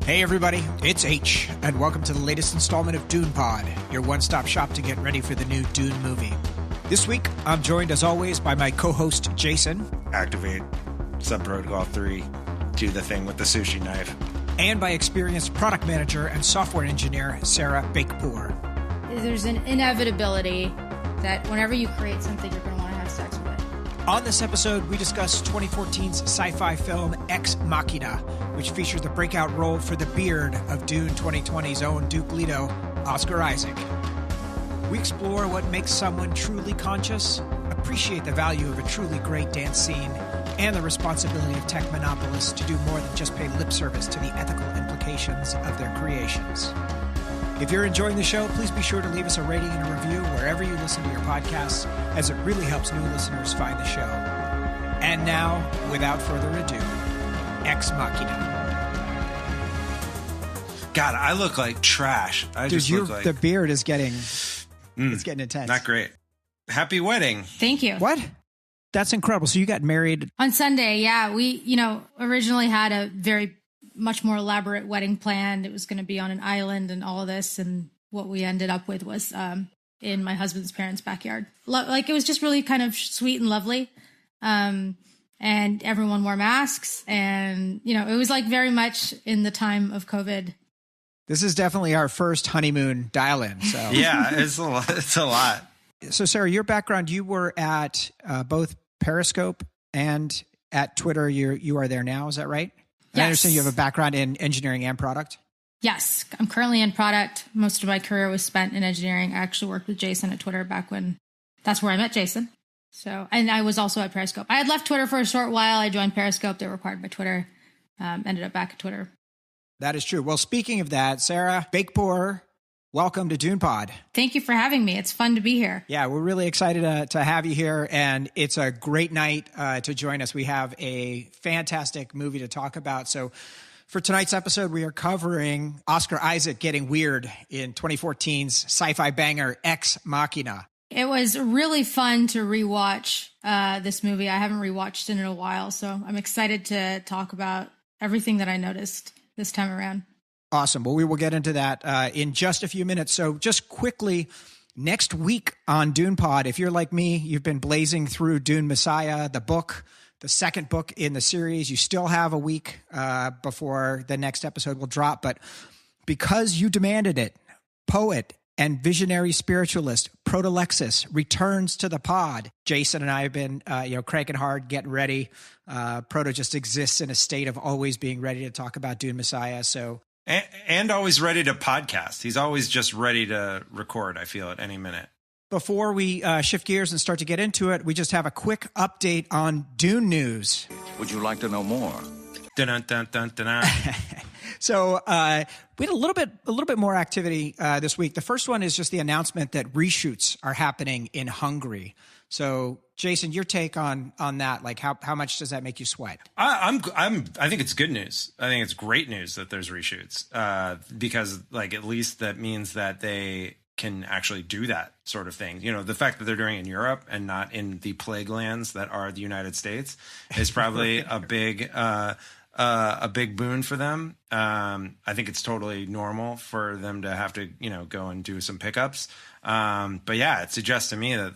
Hey everybody, it's Haitch, and welcome to the latest installment of Dune Pod, your one-stop shop to get ready for the new Dune movie. This week, I'm joined as always by my co-host Jason. Activate Sub-Protocol 3, do the thing with the sushi knife. And by experienced product manager and software engineer Sara Beykpour. There's an inevitability that whenever you create something, you're going to want to have sex with it. On this episode, we discuss 2014's sci-fi film Ex Machina, which features the breakout role for the beard of Dune 2020's own Duke Leto, Oscar Isaac. We explore what makes someone truly conscious, appreciate the value of a truly great dance scene, and the responsibility of tech monopolists to do more than just pay lip service to the ethical implications of their creations. If you're enjoying the show, please be sure to leave us a rating and a review wherever you listen to your podcasts, as it really helps new listeners find the show. And now, without further ado, Ex Machina. God, I look like trash. The beard is getting, it's getting intense. Not great. Happy wedding. Thank you. What? That's incredible. So you got married on Sunday. Yeah, we, originally had a much more elaborate wedding planned. It was going to be on an island and all of this. And what we ended up with was in my husband's parents' backyard. It was just really kind of sweet and lovely. And everyone wore masks. And, it was like very much in the time of COVID. This is definitely our first honeymoon dial-in. So yeah, it's a lot. So Sarah, your background, you were at both Periscope and at Twitter. You are there now. Is that right? Yes. I understand you have a background in engineering and product. Yes, I'm currently in product. Most of my career was spent in engineering. I actually worked with Jason at Twitter back when that's where I met Jason. So, and I was also at Periscope. I had left Twitter for a short while. I joined Periscope. They were acquired by Twitter. Ended up back at Twitter. That is true. Well, speaking of that, Sara Beykpour, welcome to Dune Pod. Thank you for having me. It's fun to be here. Yeah, we're really excited to have you here, and it's a great night to join us. We have a fantastic movie to talk about. So for tonight's episode, we are covering Oscar Isaac getting weird in 2014's sci-fi banger Ex Machina. It was really fun to rewatch this movie. I haven't rewatched it in a while, so I'm excited to talk about everything that I noticed this time around. Awesome. Well, we will get into that in just a few minutes. So just quickly, next week on Dune Pod, if you're like me, you've been blazing through Dune Messiah, the book, the second book in the series. You still have a week before the next episode will drop. But because you demanded it, poet and visionary spiritualist Protolexis returns to the pod. Jason and I have been, cranking hard, getting ready. Proto just exists in a state of always being ready to talk about Dune Messiah. So. And always ready to podcast. He's always just ready to record, I feel, at any minute. Before we shift gears and start to get into it, we just have a quick update on Dune news. Would you like to know more? Dun, dun, dun, dun, dun. So we had a little bit more activity this week. The first one is just the announcement that reshoots are happening in Hungary. So, Jason, your take on that? Like, how much does that make you sweat? I think it's good news. I think it's great news that there's reshoots because, at least that means that they can actually do that sort of thing. The fact that they're doing it in Europe and not in the plague lands that are the United States is probably a big boon for them. I think it's totally normal for them to have to, go and do some pickups. But yeah, it suggests to me that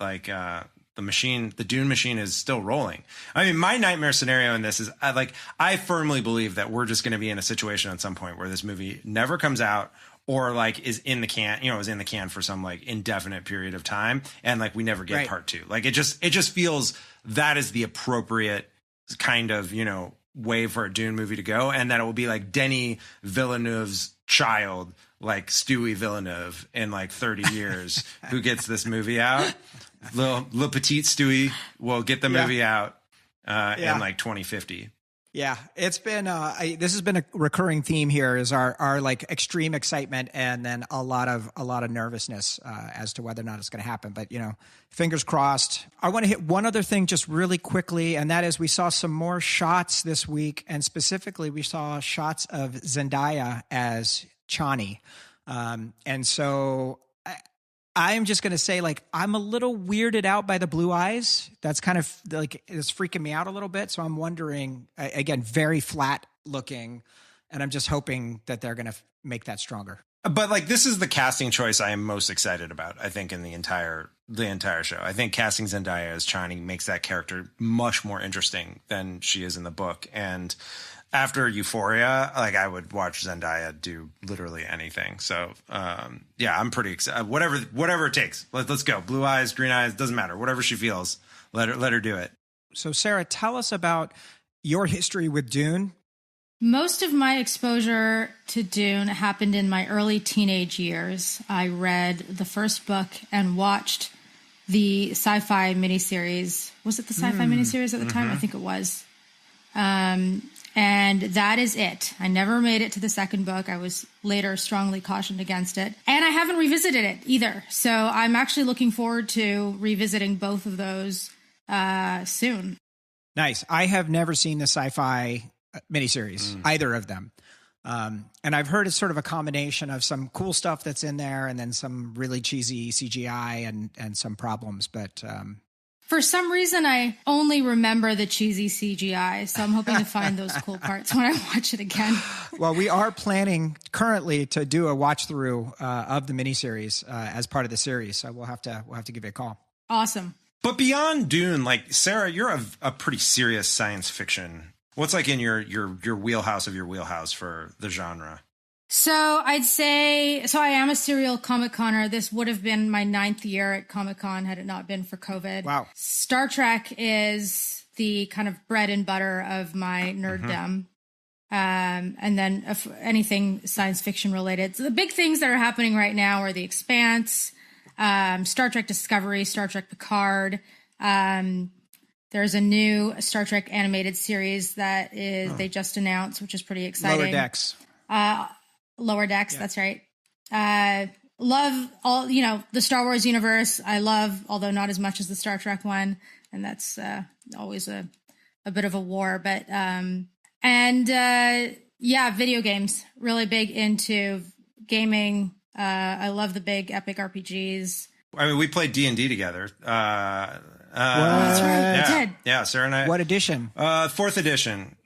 the Dune machine is still rolling. I mean, my nightmare scenario in this is I firmly believe that we're just going to be in a situation at some point where this movie never comes out or is in the can, is in the can for some indefinite period of time. And we never get part two. It just feels that is the appropriate kind of, way for a Dune movie to go. And that it will be Denis Villeneuve's child, Stewie Villeneuve in 30 years who gets this movie out. Little petite Stewie will get the movie out in 2050. Yeah, it's been this has been a recurring theme here is our extreme excitement and then a lot of nervousness as to whether or not it's going to happen. But fingers crossed. I want to hit one other thing just really quickly, and that is we saw some more shots this week, and specifically we saw shots of Zendaya as Chani, and so. I'm just going to say, I'm a little weirded out by the blue eyes. That's kind of it's freaking me out a little bit. So I'm wondering, again, very flat looking. And I'm just hoping that they're going to make that stronger. But like, this is the casting choice I am most excited about, I think, in the entire show. I think casting Zendaya as Chani makes that character much more interesting than she is in the book. And after Euphoria, like, I would watch Zendaya do literally anything. So, yeah, I'm pretty excited. Whatever it takes. Let's go. Blue eyes, green eyes, doesn't matter. Whatever she feels, let her do it. So, Sarah, tell us about your history with Dune. Most of my exposure to Dune happened in my early teenage years. I read the first book and watched the sci-fi miniseries. Was it the sci-fi miniseries at the time? I think it was. And that is it. I never made it to the second book. I was later strongly cautioned against it. And I haven't revisited it either. So I'm actually looking forward to revisiting both of those soon. Nice. I have never seen the sci-fi miniseries, either of them. And I've heard it's sort of a combination of some cool stuff that's in there and then some really cheesy CGI and some problems. But for some reason, I only remember the cheesy CGI. So I'm hoping to find those cool parts when I watch it again. Well, we are planning currently to do a watch through of the miniseries as part of the series. So we'll have to give it a call. Awesome. But beyond Dune, like, Sarah, you're a pretty serious science fiction. What's like in your wheelhouse of your wheelhouse for the genre? So I'd say, I am a serial Comic-Conner. This would have been my 9th year at Comic-Con had it not been for COVID. Wow. Star Trek is the kind of bread and butter of my nerddom. And then anything science fiction related. So the big things that are happening right now are The Expanse, Star Trek Discovery, Star Trek Picard. There's a new Star Trek animated series that they just announced, which is pretty exciting. Lower Decks. Lower Decks, Yeah. that's right. Love all, the Star Wars universe. I love, although not as much as the Star Trek one. And that's always a bit of a war. But, video games. Really big into gaming. I love the big epic RPGs. I mean, we played D&D together. That's right. Yeah, We did. yeah. Sarah and I. What edition? 4th edition.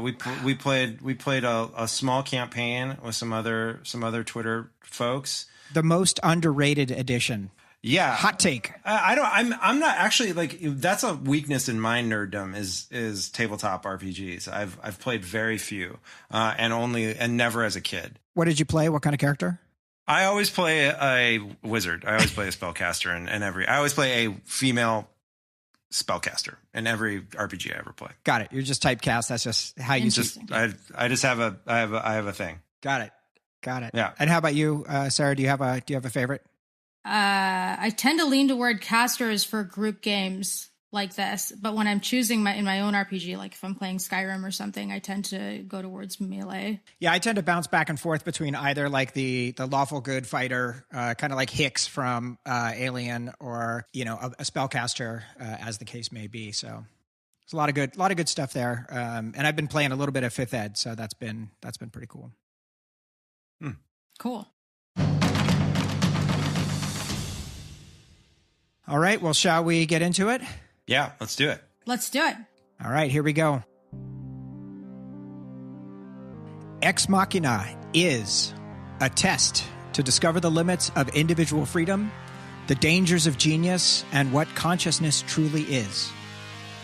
We played a small campaign with some other Twitter folks. The most underrated edition. Yeah. Hot take. I'm not actually, like, that's a weakness in my nerddom is tabletop RPGs. I've played very few, and never as a kid. What did you play? What kind of character? I always play a wizard. I always play a spellcaster, I always play a female spellcaster in every RPG I ever play. Got it. You're just typecast. That's just how you I just have a thing. Got it. Yeah. And how about you, Sarah? Do you have a favorite? I tend to lean toward casters for group games like this, but when I'm choosing in my own RPG, like if I'm playing Skyrim or something, I tend to go towards melee. Yeah, I tend to bounce back and forth between either like the lawful good fighter, kind of like Hicks from Alien, or a spellcaster, as the case may be. So there's a lot of good stuff there. And I've been playing a little bit of 5th Ed, so that's been pretty cool. Cool. All right. Well, shall we get into it? Yeah, let's do it. Let's do it. All right, here we go. Ex Machina is a test to discover the limits of individual freedom, the dangers of genius, and what consciousness truly is.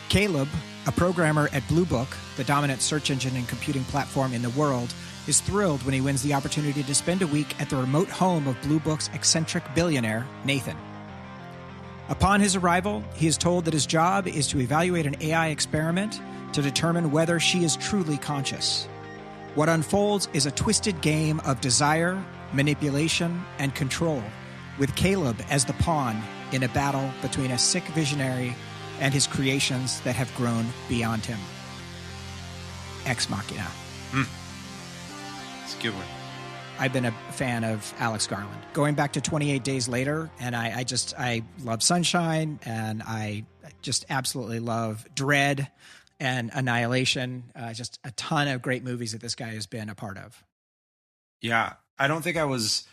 Caleb, a programmer at Blue Book, the dominant search engine and computing platform in the world, is thrilled when he wins the opportunity to spend a week at the remote home of Blue Book's eccentric billionaire, Nathan. Upon his arrival, he is told that his job is to evaluate an AI experiment to determine whether she is truly conscious. What unfolds is a twisted game of desire, manipulation, and control, with Caleb as the pawn in a battle between a sick visionary and his creations that have grown beyond him. Ex Machina. It's a good one. I've been a fan of Alex Garland. Going back to 28 Days Later, and I love Sunshine, and I just absolutely love Dread and Annihilation. Just a ton of great movies that this guy has been a part of. Yeah, I don't think I was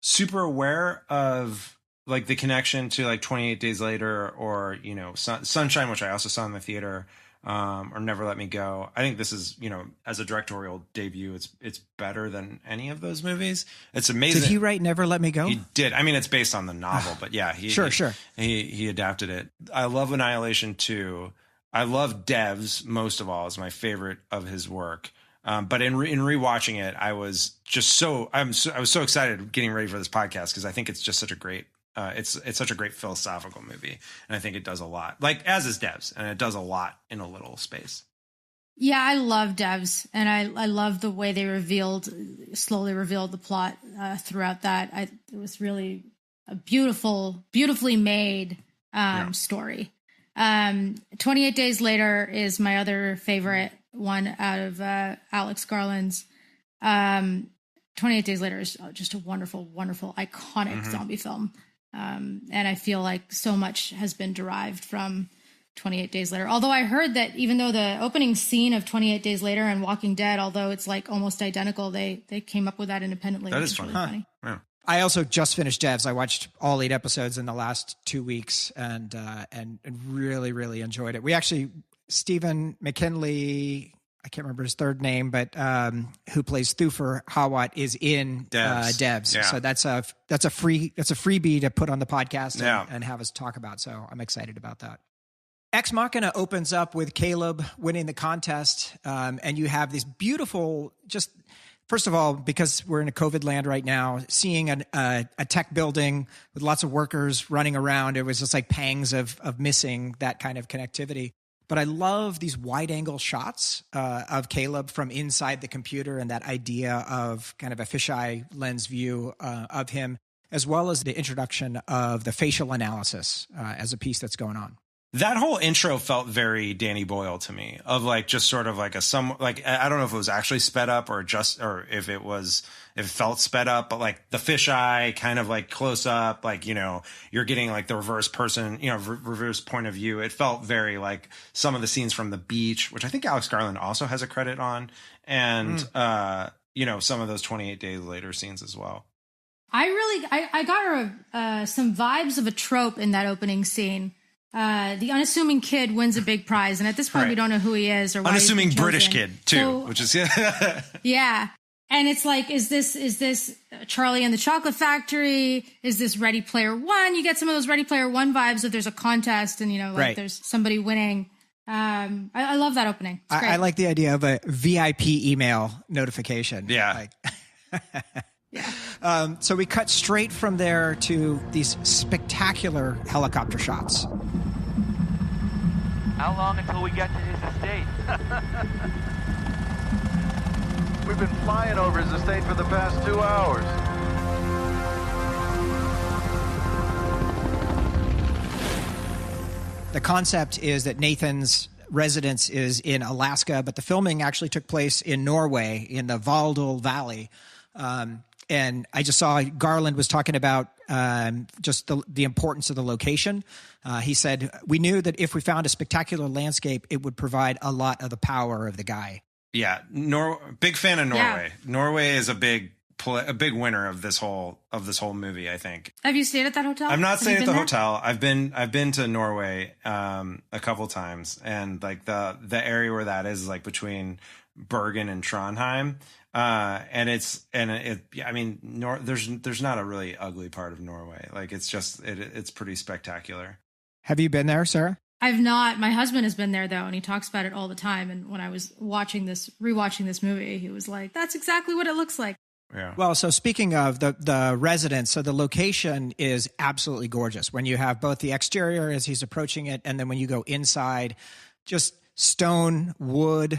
super aware of like the connection to like 28 Days Later or Sunshine, which I also saw in the theater. or Never Let Me Go. I think this is, as a directorial debut, it's better than any of those movies. It's amazing. Did he write Never Let Me Go? He did. I mean, it's based on the novel, but yeah, Sure. He adapted it. I love Annihilation 2. I love Devs most of all. It's my favorite of his work. But in rewatching it, I was so excited getting ready for this podcast because I think it's just such a great it's such a great philosophical movie, and I think it does a lot. Like, as is Devs, and it does a lot in a little space. Yeah, I love Devs, and I love the way they slowly revealed the plot throughout that. It was really a beautifully made story. 28 Days Later is my other favorite one out of Alex Garland's. 28 Days Later is just a wonderful, wonderful, iconic zombie film. And I feel like so much has been derived from 28 Days Later. Although I heard that even though the opening scene of 28 Days Later and Walking Dead, although it's like almost identical, they came up with that independently. That is fun. Really funny. Yeah. I also just finished Devs. I watched all 8 episodes in the last 2 weeks and really, really enjoyed it. We actually, Stephen McKinley, I can't remember his third name, but who plays Thufir Hawat is in Devs. Yeah. So that's a freebie to put on the podcast and have us talk about. So I'm excited about that. Ex Machina opens up with Caleb winning the contest, and you have this beautiful, just first of all, because we're in a COVID land right now, seeing a tech building with lots of workers running around, it was just like pangs of missing that kind of connectivity. But I love these wide-angle shots of Caleb from inside the computer and that idea of kind of a fisheye lens view of him, as well as the introduction of the facial analysis as a piece that's going on. That whole intro felt very Danny Boyle to me, of like just sort of like I don't know if it was actually sped up or if it felt sped up, but like the fisheye kind of like close up, like, you're getting like the reverse person, reverse point of view. It felt very like some of the scenes from The Beach, which I think Alex Garland also has a credit on. And, some of those 28 Days Later scenes as well. I got some vibes of a trope in that opening scene. The unassuming kid wins a big prize, and at this point, we don't know who he is or why. Unassuming British kid too, which is yeah. And it's like, is this Charlie and the Chocolate Factory? Is this Ready Player One? You get some of those Ready Player One vibes that there's a contest and there's somebody winning. I love that opening. I like the idea of a VIP email notification. Yeah. Yeah. So we cut straight from there to these spectacular helicopter shots. How long until we get to his estate? We've been flying over his estate for the past 2 hours. The concept is that Nathan's residence is in Alaska, but the filming actually took place in Norway, in the Valdal Valley. And I just saw Garland was talking about just the importance of the location. He said, we knew that if we found a spectacular landscape, it would provide a lot of the power of the guy. Yeah. Big fan of Norway. Yeah. Norway is a big winner of this whole movie, I think. Have you stayed at that hotel? I've not stayed at the there? hotel. I've been to Norway a couple times, and like the area where that is like between Bergen and Trondheim. There's not a really ugly part of Norway. Like it's pretty spectacular. Have you been there, Sarah? I've not. My husband has been there though, and he talks about it all the time. And when I was rewatching this movie, he was like, "That's exactly what it looks like." Yeah. Well, so speaking of the residence, so the location is absolutely gorgeous. When you have both the exterior as he's approaching it, and then when you go inside, just stone, wood,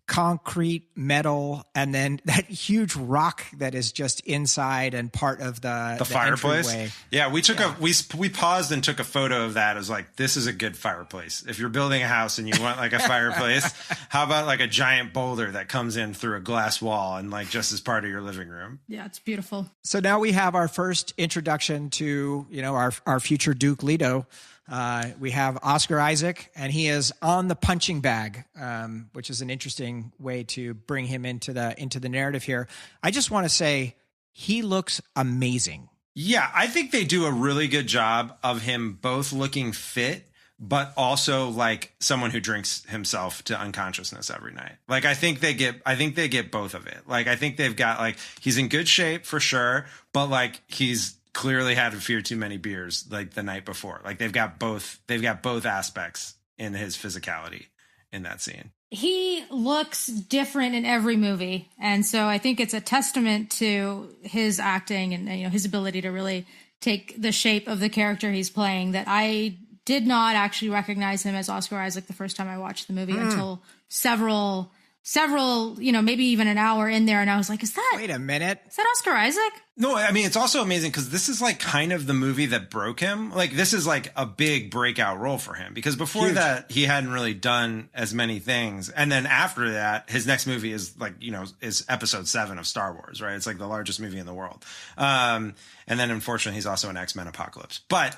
concrete, metal, and then that huge rock that is just inside and part of the fireplace. Entryway. Yeah, we paused and took a photo of that. It was like, this is a good fireplace. If you're building a house and you want like a fireplace, how about like a giant boulder that comes in through a glass wall and like just as part of your living room? Yeah, it's beautiful. So now we have our first introduction to our future Duke Leto. We have Oscar Isaac, and he is on the punching bag, which is an interesting way to bring him into the narrative here. I just want to say he looks amazing. Yeah, I think they do a really good job of him both looking fit, but also like someone who drinks himself to unconsciousness every night. Like I think they get both of it. Like I think they've got like he's in good shape for sure, but like he's clearly had a few too many beers like the night before. Like they've got both aspects in his physicality in that scene. He looks different in every movie, and so I think it's a testament to his acting and his ability to really take the shape of the character he's playing that I did not actually recognize him as Oscar Isaac the first time I watched the movie until several, maybe even an hour in there. And I was like, wait a minute. Is that Oscar Isaac? No, I mean, it's also amazing because this is like kind of the movie that broke him. Like this is like a big breakout role for him because before that he hadn't really done as many things. And then after that, his next movie is like, is episode 7 of Star Wars, right? It's like the largest movie in the world. And then unfortunately he's also in X-Men Apocalypse, but,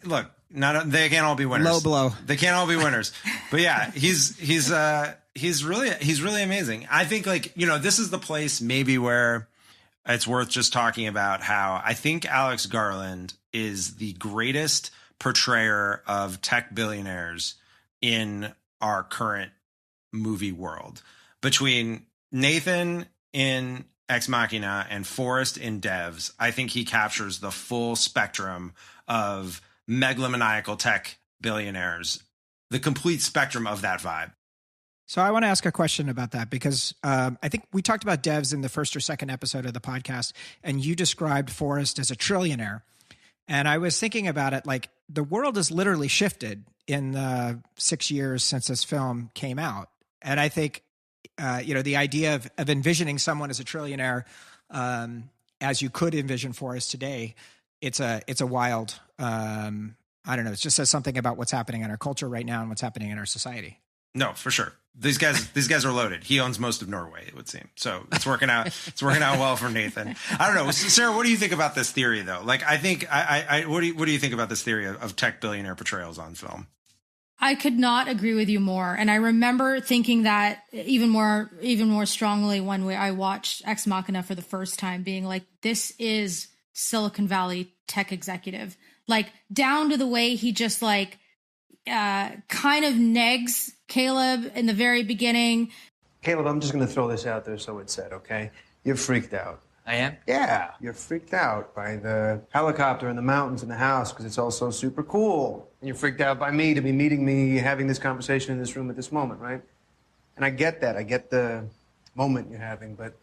look, they can't all be winners. Low blow. They can't all be winners. But yeah, he's really amazing. I think this is the place maybe where it's worth just talking about how I think Alex Garland is the greatest portrayer of tech billionaires in our current movie world. Between Nathan in Ex Machina and Forrest in Devs, I think he captures the full spectrum of megalomaniacal tech billionaires, the complete spectrum of that vibe. So I want to ask a question about that because I think we talked about Devs in the first or second episode of the podcast, and you described Forrest as a trillionaire. And I was thinking about it, like the world has literally shifted in the 6 years since this film came out. And I think, the idea of envisioning someone as a trillionaire, as you could envision Forrest today, it's a wild, I don't know. It just says something about what's happening in our culture right now and what's happening in our society. No, for sure. These guys are loaded. He owns most of Norway, it would seem. So it's working out. It's working out well for Nathan. I don't know, Sarah. What do you think about this theory, though? Like, I think what do you think about this theory of tech billionaire portrayals on film? I could not agree with you more. And I remember thinking that even more strongly when I watched Ex Machina for the first time, being like, this is Silicon Valley tech executive. Like down to the way he just like kind of negs Caleb in the very beginning. Caleb, I'm just going to throw this out there so it's said, okay? You're freaked out. I am? Yeah, you're freaked out by the helicopter and the mountains and the house because it's all so super cool. And you're freaked out by me to be meeting me, having this conversation in this room at this moment, right? And I get that. I get the moment you're having, but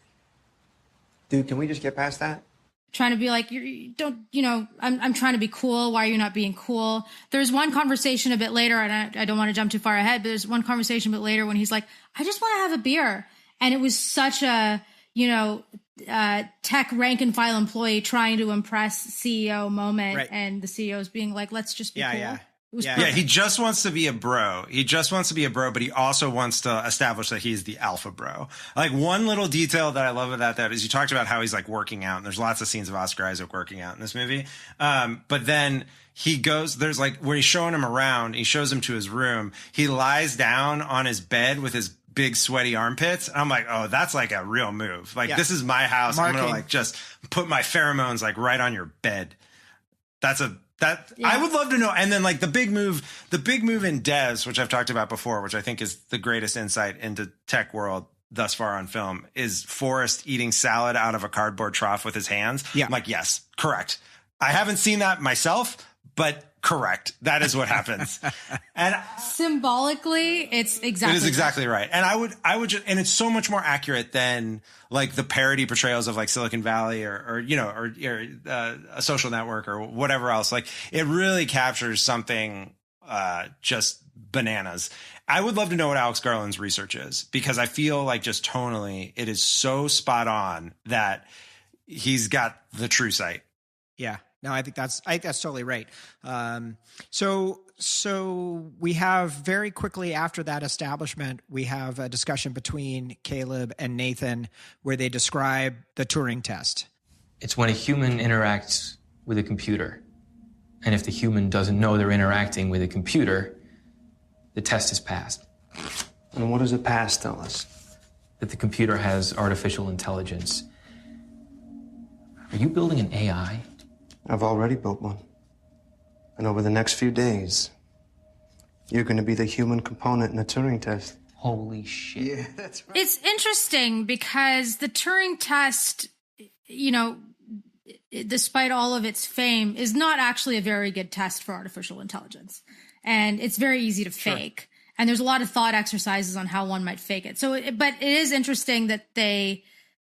dude, can we just get past that? Trying to be like, I'm trying to be cool. Why are you not being cool? There's one conversation a bit later, and I don't want to jump too far ahead, but there's one conversation a bit later when he's like, I just want to have a beer. And it was such a, tech rank and file employee trying to impress CEO moment. Right. And the CEO's being like, let's just be cool. Yeah. Yeah, he just wants to be a bro. But he also wants to establish that he's the alpha bro. Like one little detail that I love about that is you talked about how he's like working out, and there's lots of scenes of Oscar Isaac working out in this movie. But then he goes, there's like where he's showing him around, he shows him to his room. He lies down on his bed with his big sweaty armpits. And I'm like, oh, that's like a real move. Like this is my house. I'm gonna like just put my pheromones like right on your bed. I would love to know. And then like the big move in Devs, which I've talked about before, which I think is the greatest insight into tech world thus far on film, is Forrest eating salad out of a cardboard trough with his hands. Yeah. I'm like, yes, correct. I haven't seen that myself, but correct. That is what happens. And symbolically, it is exactly right. And I would just, and it's so much more accurate than like the parody portrayals of like Silicon Valley or a Social Network or whatever else. Like it really captures something just bananas. I would love to know what Alex Garland's research is, because I feel like just tonally it is so spot on that he's got the true sight. Yeah. No, I think that's totally right. So we have very quickly after that establishment, we have a discussion between Caleb and Nathan where they describe the Turing test. It's when a human interacts with a computer. And if the human doesn't know they're interacting with a computer, the test is passed. And what does a pass tell us? That the computer has artificial intelligence. Are you building an AI? I've already built one. And over the next few days, you're going to be the human component in the Turing test. Holy shit. Yeah, that's right. It's interesting because the Turing test, you know, despite all of its fame, is not actually a very good test for artificial intelligence. And it's very easy to fake. And there's a lot of thought exercises on how one might fake it. But it is interesting that they,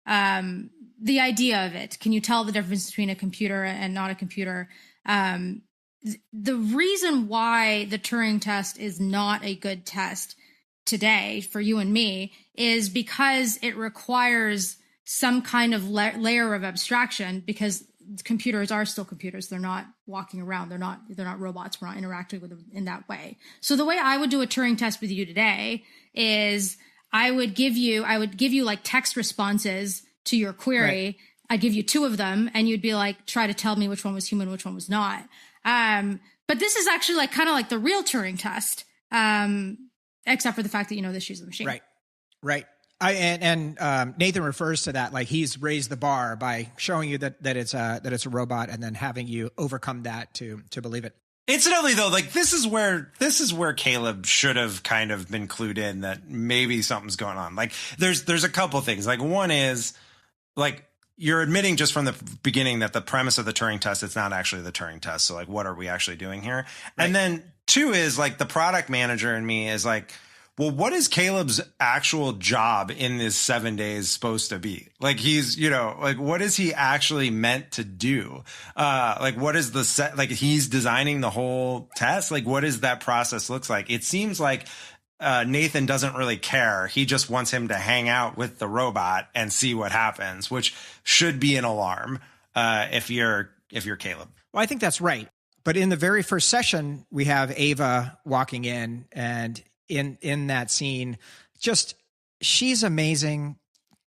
the idea of it, can you tell the difference between a computer and not a computer? The reason why the Turing test is not a good test today for you and me is because it requires some kind of layer of abstraction, because computers are still computers. They're not walking around. They're not robots. We're not interacting with them in that way. So the way I would do a Turing test with you today is I would give you like text responses to your query. Right. I'd give you 2 of them and you'd be like, try to tell me which one was human, which one was not. But this is actually like kind of like the real Turing test. Except for the fact that, you know, this she's a machine. Right. Nathan refers to that, like he's raised the bar by showing you that it's a robot and then having you overcome that to believe it. Incidentally, though, like this is where Caleb should have kind of been clued in that maybe something's going on. Like there's a couple things. Like one is like you're admitting just from the beginning that the premise of the Turing test, it's not actually the Turing test. So like, what are we actually doing here? Right. And then 2 is like the product manager in me is like, well, what is Caleb's actual job in this 7 days supposed to be? Like he's, you know, like what is he actually meant to do? Like what is the set? Like he's designing the whole test. Like what does that process looks like? It seems like Nathan doesn't really care. He just wants him to hang out with the robot and see what happens, which should be an alarm if you're Caleb. Well, I think that's right. But in the very first session, we have Ava walking in, and in that scene, just she's amazing.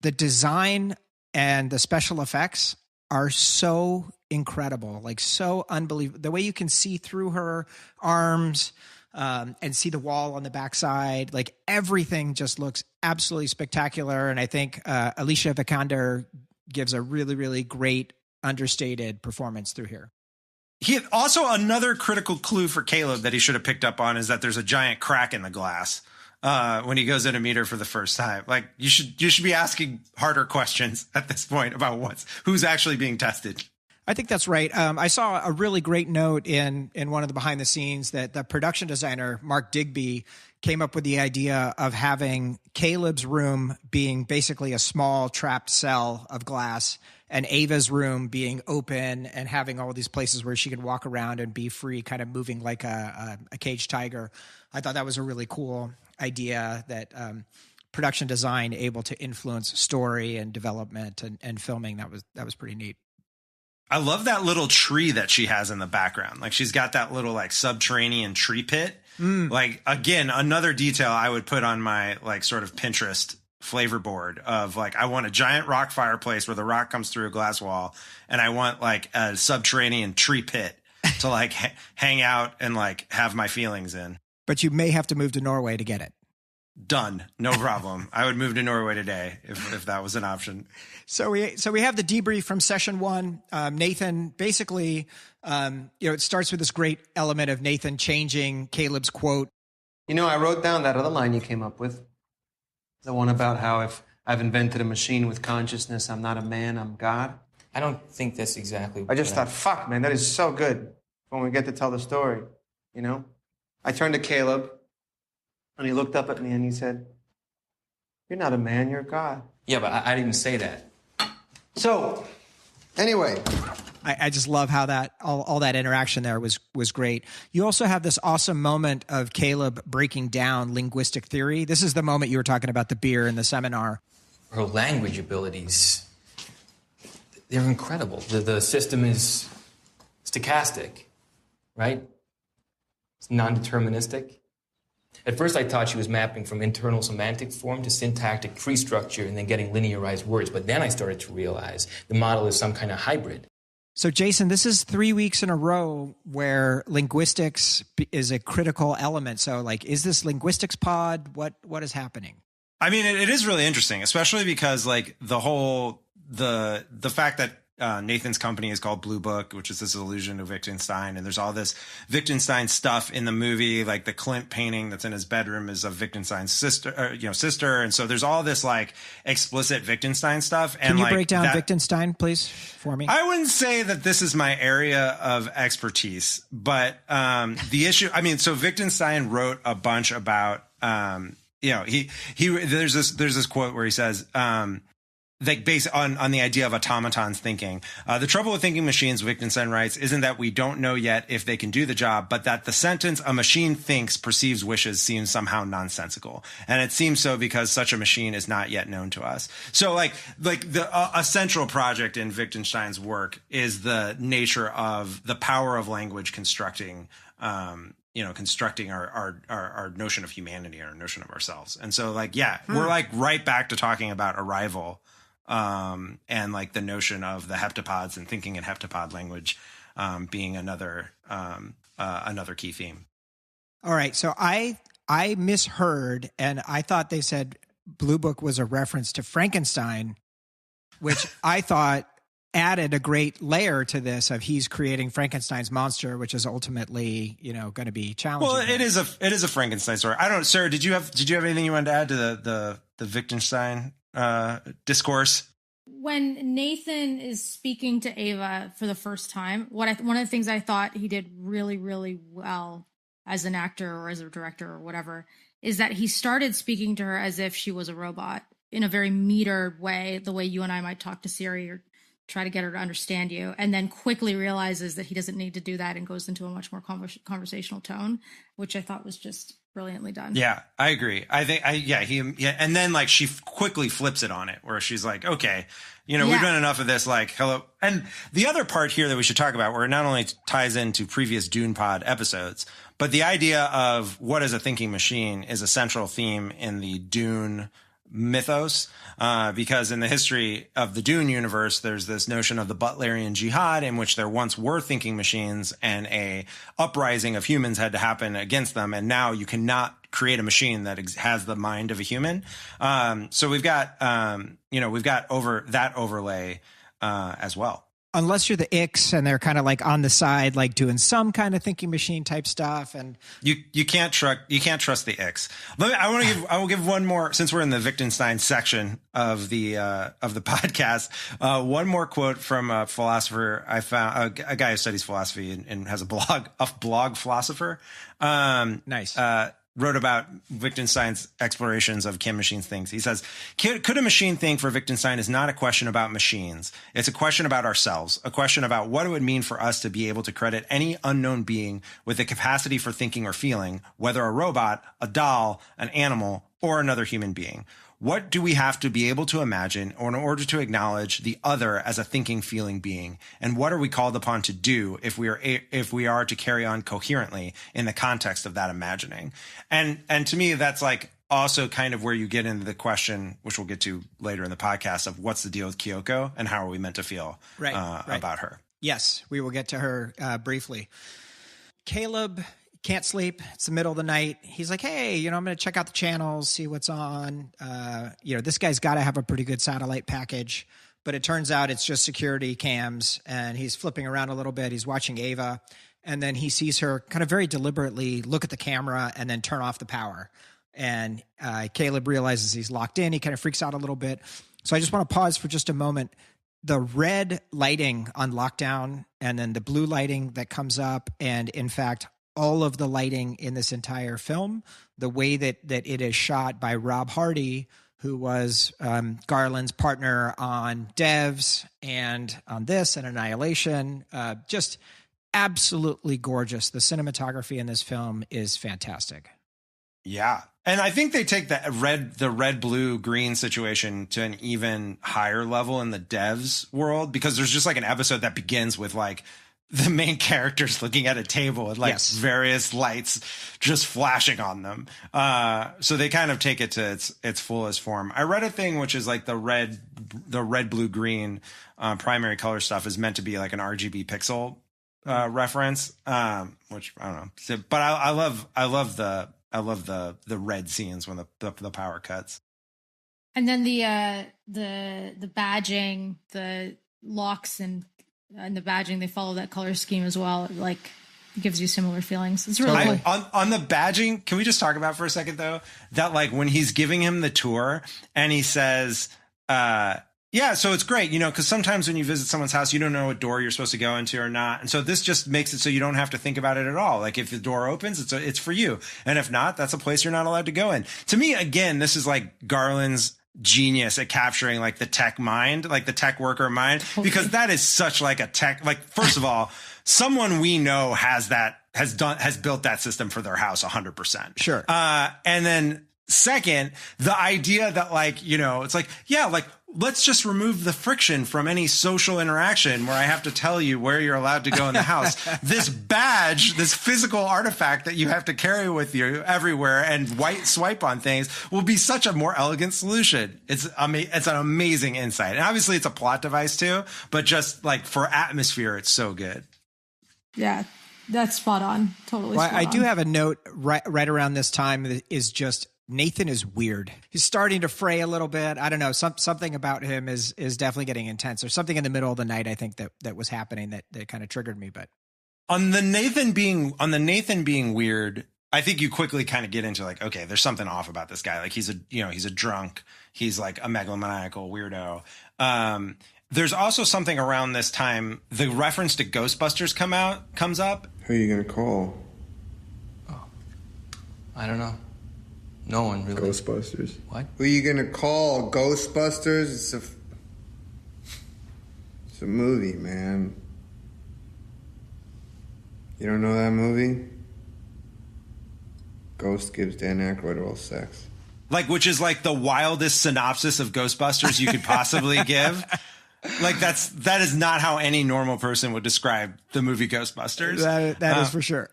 The design and the special effects are so incredible, like so unbelievable. The way you can see through her arms and see the wall on the backside, like everything just looks absolutely spectacular. And I think Alicia Vikander gives a really, really great understated performance through here. He also, another critical clue for Caleb that he should have picked up on is that there's a giant crack in the glass when he goes in to meet her for the first time. Like you should be asking harder questions at this point about who's actually being tested. I think that's right. I saw a really great note in one of the behind the scenes that the production designer, Mark Digby, came up with the idea of having Caleb's room being basically a small trapped cell of glass and Ava's room being open and having all these places where she could walk around and be free, kind of moving like a caged tiger. I thought that was a really cool idea, that production design able to influence story and development and filming. That was pretty neat. I love that little tree that she has in the background. Like she's got that little like subterranean tree pit. Like again, another detail I would put on my like sort of Pinterest flavor board of like, I want a giant rock fireplace where the rock comes through a glass wall. And I want like a subterranean tree pit to like hang out and like have my feelings in. But you may have to move to Norway to get it. Done. No problem. I would move to Norway today if that was an option. So we have the debrief from session 1. Nathan basically, it starts with this great element of Nathan changing Caleb's quote. You know, I wrote down that other line you came up with. The one about how if I've invented a machine with consciousness, I'm not a man, I'm God. I don't think that's exactly I just thought, fuck, man, that is so good when we get to tell the story, you know? I turned to Caleb, and he looked up at me and he said, you're not a man, you're God. Yeah, but I didn't say that. So, anyway. I just love how that all that interaction there was great. You also have this awesome moment of Caleb breaking down linguistic theory. This is the moment you were talking about, the beer in the seminar. Her language abilities, they're incredible. The system is stochastic, right? It's non-deterministic. At first, I thought she was mapping from internal semantic form to syntactic tree structure and then getting linearized words. But then I started to realize the model is some kind of hybrid. So, Jason, this is 3 weeks in a row where linguistics is a critical element. So, like, is this linguistics pod? What is happening? I mean, it is really interesting, especially because, like, the fact that Nathan's company is called Blue Book, which is this allusion to Wittgenstein. And there's all this Wittgenstein stuff in the movie, like the Klimt painting that's in his bedroom is of Wittgenstein's sister. And so there's all this like explicit Wittgenstein stuff. And Can you like break down Wittgenstein, please, for me? I wouldn't say that this is my area of expertise, but the issue, I mean, so Wittgenstein wrote a bunch about, there's this quote where he says, like based on the idea of automatons thinking. The trouble with thinking machines, Wittgenstein writes, isn't that we don't know yet if they can do the job, but that the sentence "a machine thinks, perceives, wishes" seems somehow nonsensical. And it seems so because such a machine is not yet known to us. So a central project in Wittgenstein's work is the nature of the power of language constructing constructing our notion of humanity, our notion of ourselves. And so we're like right back to talking about Arrival, and like the notion of the heptapods and thinking in heptapod language, being another key theme. All right. So I misheard, and I thought they said Blue Book was a reference to Frankenstein, which I thought added a great layer to this of he's creating Frankenstein's monster, which is ultimately, going to be challenging. Well, it is a Frankenstein story. I don't, Sarah, did you have anything you wanted to add to the Wittgenstein discourse? When Nathan is speaking to Ava for the first time, one of the things I thought he did really, really well as an actor or as a director or whatever is that he started speaking to her as if she was a robot in a very metered way, the way you and I might talk to Siri or try to get her to understand you, and then quickly realizes that he doesn't need to do that and goes into a much more conversational tone, which I thought was just brilliantly done. Yeah, I agree. I think and then like she quickly flips it on it where she's like, okay, we've done enough of this, like, hello. And the other part here that we should talk about, where it not only ties into previous Dune Pod episodes, but the idea of what is a thinking machine is a central theme in the Dune mythos, because in the history of the Dune universe, there's this notion of the Butlerian Jihad, in which there once were thinking machines and a uprising of humans had to happen against them, and now you cannot create a machine that has the mind of a human. So we've got over that overlay as well. Unless you're the Ix and they're kind of like on the side, like doing some kind of thinking machine type stuff, and you can't trust the Ix. I will give one more, since we're in the Wittgenstein section of the podcast. One more quote from a philosopher I found, a guy who studies philosophy and has a blog philosopher. Nice. Wrote about Wittgenstein's explorations of can machines think. He says, could a machine think for Wittgenstein is not a question about machines. It's a question about ourselves, a question about what it would mean for us to be able to credit any unknown being with the capacity for thinking or feeling, whether a robot, a doll, an animal, or another human being. What do we have to be able to imagine in order to acknowledge the other as a thinking, feeling being? And what are we called upon to do if we are to carry on coherently in the context of that imagining? And to me, that's like also kind of where you get into the question, which we'll get to later in the podcast, of what's the deal with Kyoko and how are we meant to feel about her? Yes, we will get to her briefly. Caleb can't sleep. It's the middle of the night. He's like, hey, I'm going to check out the channels, see what's on. This guy's got to have a pretty good satellite package, but it turns out it's just security cams, and he's flipping around a little bit. He's watching Ava, and then he sees her kind of very deliberately look at the camera and then turn off the power. And Caleb realizes he's locked in. He kind of freaks out a little bit. So I just want to pause for just a moment. The red lighting on lockdown and then the blue lighting that comes up, and in fact, all of the lighting in this entire film, the way that it is shot by Rob Hardy, who was Garland's partner on Devs and on this and Annihilation, just absolutely gorgeous. The cinematography in this film is fantastic. Yeah. And I think they take the red, blue, green situation to an even higher level in the Devs world, because there's just like an episode that begins with like the main characters looking at a table with like various lights just flashing on them. So they kind of take it to its fullest form. I read a thing which is like the red, blue, green primary color stuff is meant to be like an RGB pixel reference, which I don't know. So, but I love the red scenes when the power cuts. And then the badging, the locks and the badging, they follow that color scheme as well. It, like, gives you similar feelings. It's really cool. On the badging, can we just talk about for a second though that like when he's giving him the tour and he says, yeah, so it's great, you know, because sometimes when you visit someone's house, you don't know what door you're supposed to go into or not. And so this just makes it so you don't have to think about it at all. Like if the door opens, it's for you. And if not, that's a place you're not allowed to go in. To me, again, this is like Garland's genius at capturing like the tech mind, like the tech worker mind, because that is such like a tech, like, first of all, someone we know has built that system for their house 100%. Sure. And then second, the idea that like, you know, it's like, yeah, like, let's just remove the friction from any social interaction where I have to tell you where you're allowed to go in the house. This badge, this physical artifact that you have to carry with you everywhere and swipe on things will be such a more elegant solution. It's an amazing insight. And obviously it's a plot device too, but just like for atmosphere, it's so good. Yeah, that's spot on. Totally spot on. I do have a note right around this time that is just Nathan is weird. He's starting to fray a little bit. I don't know. Something about him is definitely getting intense. There's something in the middle of the night, I think, that was happening that kind of triggered me. But on the Nathan being weird, I think you quickly kind of get into like, okay, there's something off about this guy. Like he's a drunk. He's like a megalomaniacal weirdo. There's also something around this time. The reference to Ghostbusters comes up. Who are you gonna call? Oh, I don't know. No one really. Ghostbusters. What? Who are you gonna call? Ghostbusters? It's a movie, man. You don't know that movie? Ghost gives Dan Aykroyd oral sex. Like, which is like the wildest synopsis of Ghostbusters you could possibly give. Like that is not how any normal person would describe the movie Ghostbusters. That is for sure.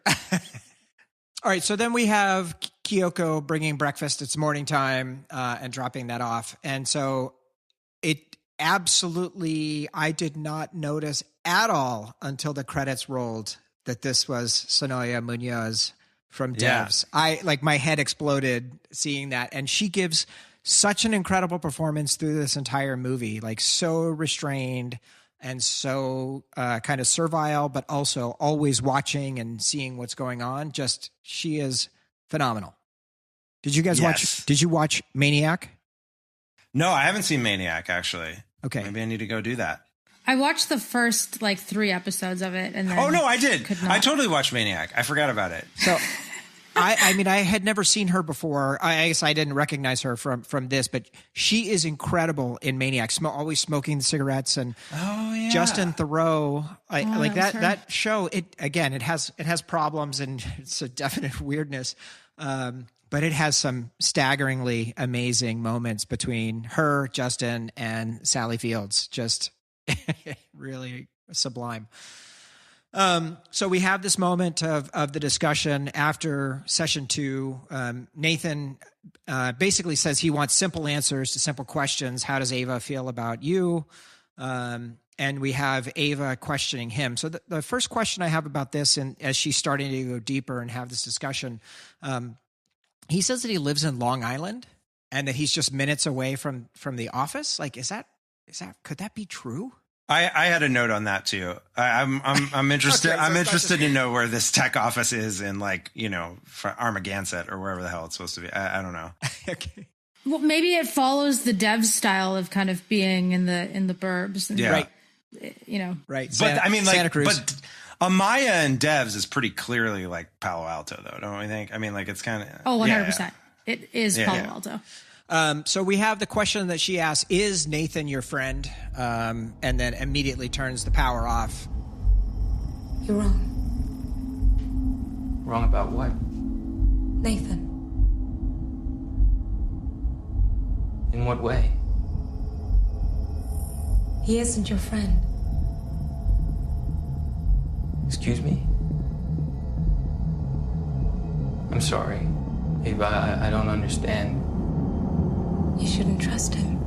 All right, so then we have Kyoko bringing breakfast. It's morning time and dropping that off. And so it absolutely, I did not notice at all until the credits rolled that this was Sonoya Munoz from Devs. My head exploded seeing that. And she gives such an incredible performance through this entire movie, like so restrained and so kind of servile, but also always watching and seeing what's going on. Just, she is phenomenal. Did you guys watch? Did you watch Maniac? No, I haven't seen Maniac actually. Okay, maybe I need to go do that. I watched the first like 3 episodes of it, and then I did. I totally watched Maniac. I forgot about it. So, I mean, I had never seen her before. I guess I didn't recognize her from this, but she is incredible in Maniac. Always smoking the cigarettes, and Justin Theroux. Like that show. It has problems and it's a definite weirdness. But it has some staggeringly amazing moments between her, Justin, and Sally Fields. Just really sublime. So we have this moment of the discussion after session 2. Nathan basically says he wants simple answers to simple questions. How does Ava feel about you? And we have Ava questioning him. So the first question I have about this, and as she's starting to go deeper and have this discussion, he says that he lives in Long Island and that he's just minutes away from the office. Like, could that be true? I had a note on that too. I'm interested. Okay, I'm interested to know where this tech office is in, like, you know, Armageddon or wherever the hell it's supposed to be. I don't know. Okay. Well, maybe it follows the Devs style of kind of being in the burbs. And, yeah. Right. You know. Right. But I mean, like, Santa Cruz. But Amaya and Devs is pretty clearly like Palo Alto, though, don't we think? I mean, like, it's kind of. Oh, 100%. Yeah. It is Palo Alto. So we have the question that she asks, is Nathan your friend? And then immediately turns the power off. You're wrong. Wrong about what? Nathan. In what way? He isn't your friend. Excuse me? I'm sorry. Ava, I don't understand. You shouldn't trust him.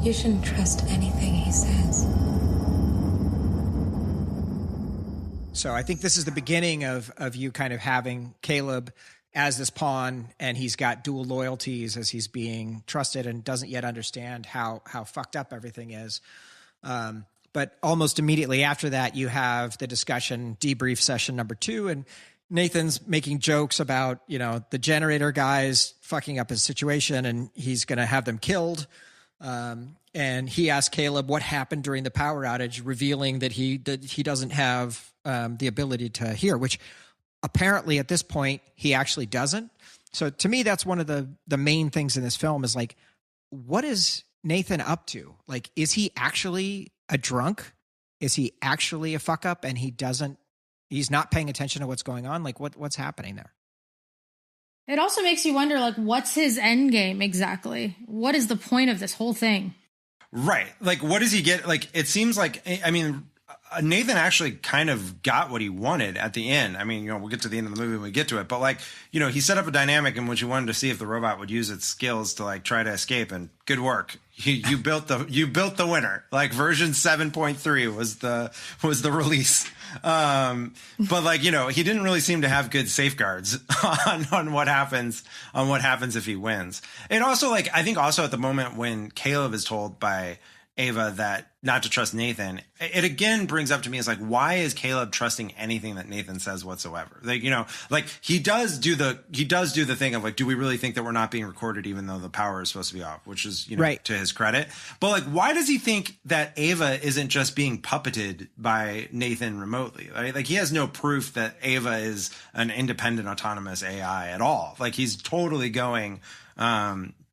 You shouldn't trust anything he says. So I think this is the beginning of you kind of having Caleb as this pawn, and he's got dual loyalties as he's being trusted and doesn't yet understand how fucked up everything is. But almost immediately after that, you have the discussion debrief session number 2, and Nathan's making jokes about, the generator guys fucking up his situation and he's going to have them killed. And he asked Caleb what happened during the power outage, revealing that he doesn't have the ability to hear, which apparently at this point he actually doesn't. So to me, that's one of the main things in this film is like, what is Nathan up to? Like, is he actually a drunk? Is he actually a fuck up and he's not paying attention to what's going on? Like what's happening there? It also makes you wonder, like, what's his end game exactly? What is the point of this whole thing? Right. Like, what does he get? Like, it seems like, I mean, Nathan actually kind of got what he wanted at the end. I mean, we'll get to the end of the movie when we get to it. But, like, he set up a dynamic in which he wanted to see if the robot would use its skills to, like, try to escape. And good work. You built the winner. Like, version 7.3 was the release. But, like, he didn't really seem to have good safeguards on what happens if he wins. And also, like, I think also at the moment when Caleb is told by Ava that not to trust Nathan, it again brings up to me is like, why is Caleb trusting anything that Nathan says whatsoever? Like, like he does do the thing of like, do we really think that we're not being recorded even though the power is supposed to be off, which is, right, to his credit. But like, why does he think that Ava isn't just being puppeted by Nathan remotely? Right? Like he has no proof that Ava is an independent autonomous AI at all. Like he's totally going,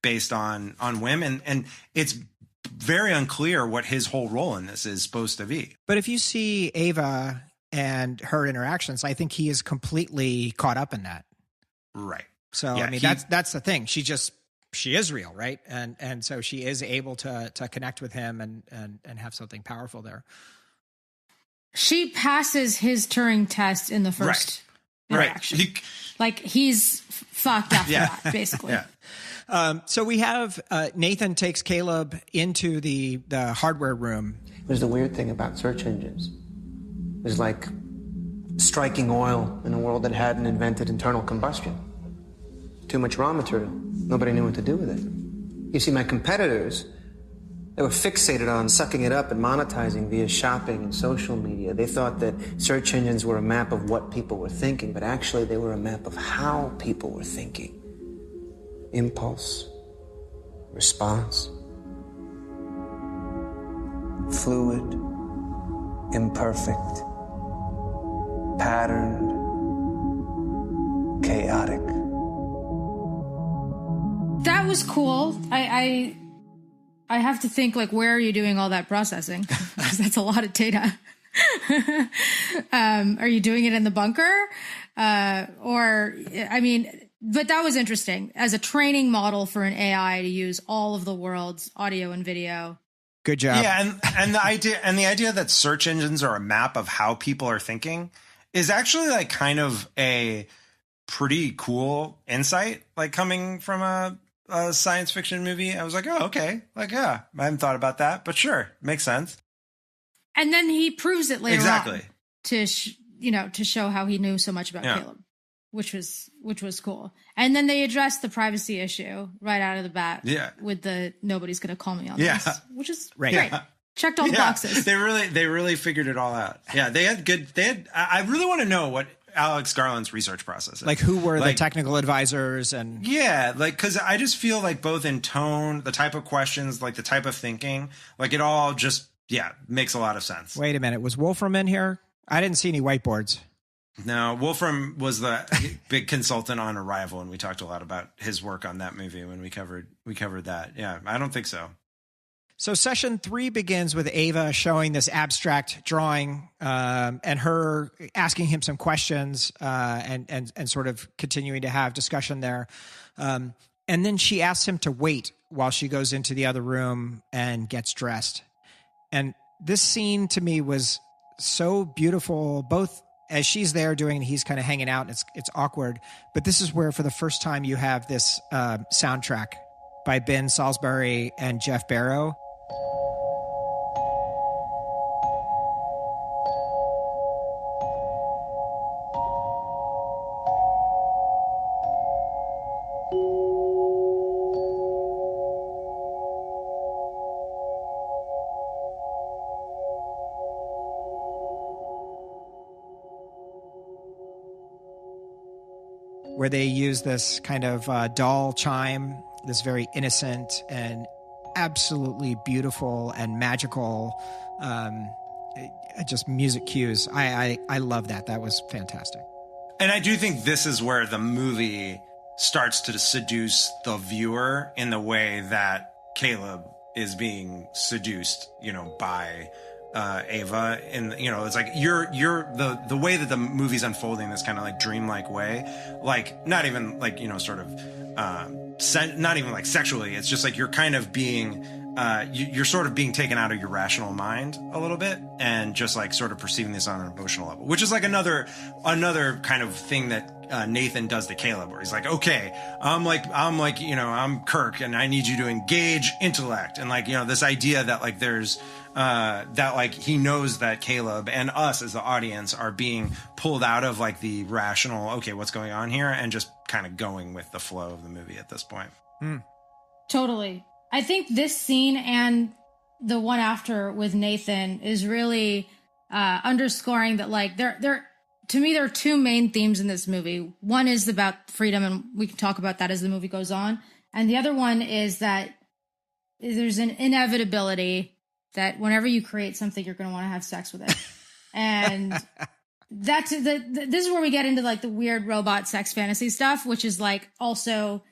based on whim, and it's very unclear what his whole role in this is supposed to be. But if you see Ava and her interactions, I think he is completely caught up in that. Right. So, yeah, I mean, that's the thing. She is real, right? And so she is able to connect with him and have something powerful there. She passes his Turing test in the first interaction. Right. He's fucked after that, basically. Yeah. So we have Nathan takes Caleb into the hardware room. It was the weird thing about search engines. It was like striking oil in a world that hadn't invented internal combustion. Too much raw material. Nobody knew what to do with it. You see, my competitors, they were fixated on sucking it up and monetizing via shopping and social media. They thought that search engines were a map of what people were thinking, but actually they were a map of how people were thinking. Impulse, response, fluid, imperfect, patterned, chaotic. That was cool. I have to think, like, where are you doing all that processing? Because that's a lot of data. Are you doing it in the bunker? But that was interesting as a training model for an AI to use all of the world's audio and video. Good job. Yeah, and the idea that search engines are a map of how people are thinking is actually like kind of a pretty cool insight, like coming from a science fiction movie. I was like, oh, okay. Like, yeah, I hadn't thought about that, but sure, makes sense. And then he proves it later on to show how he knew so much about Caleb. Which was cool. And then they addressed the privacy issue right out of the bat with the nobody's going to call me on this, which is great. Yeah. Checked all the boxes. They really figured it all out. Yeah, I really want to know what Alex Garland's research process is. Like who were the technical advisors and... Yeah, like, because I just feel like both in tone, the type of questions, like the type of thinking, like it all just, makes a lot of sense. Wait a minute. Was Wolfram in here? I didn't see any whiteboards. No, Wolfram was the big consultant on Arrival, and we talked a lot about his work on that movie when we covered that. Yeah, I don't think so. So session 3 begins with Ava showing this abstract drawing and her asking him some questions and sort of continuing to have discussion there. And then she asks him to wait while she goes into the other room and gets dressed. And this scene to me was so beautiful, both as she's there doing it, he's kind of hanging out, and it's awkward. But this is where, for the first time, you have this soundtrack by Ben Salisbury and Jeff Barrow. where they use this kind of doll chime, this very innocent and absolutely beautiful and magical just music cues. I love that. That was fantastic. And I do think this is where the movie starts to seduce the viewer in the way that Caleb is being seduced, by Ava. And, it's like you're the way that the movie's unfolding this kind of like dreamlike way, like not even like, sort of not even like sexually. It's just like you're kind of being you're sort of being taken out of your rational mind a little bit and just like sort of perceiving this on an emotional level, which is like another kind of thing that Nathan does to Caleb, where he's like, okay, I'm Kirk and I need you to engage intellect. And like, this idea that like there's that like he knows that Caleb and us as the audience are being pulled out of like the rational, okay, what's going on here, and just kind of going with the flow of the movie at this point. Totally. I think this scene and the one after with Nathan is really underscoring that, like, to me, there are two main themes in this movie. One is about freedom, and we can talk about that as the movie goes on. And the other one is that there's an inevitability that whenever you create something, you're going to want to have sex with it. And this is where we get into like the weird robot sex fantasy stuff, which is like also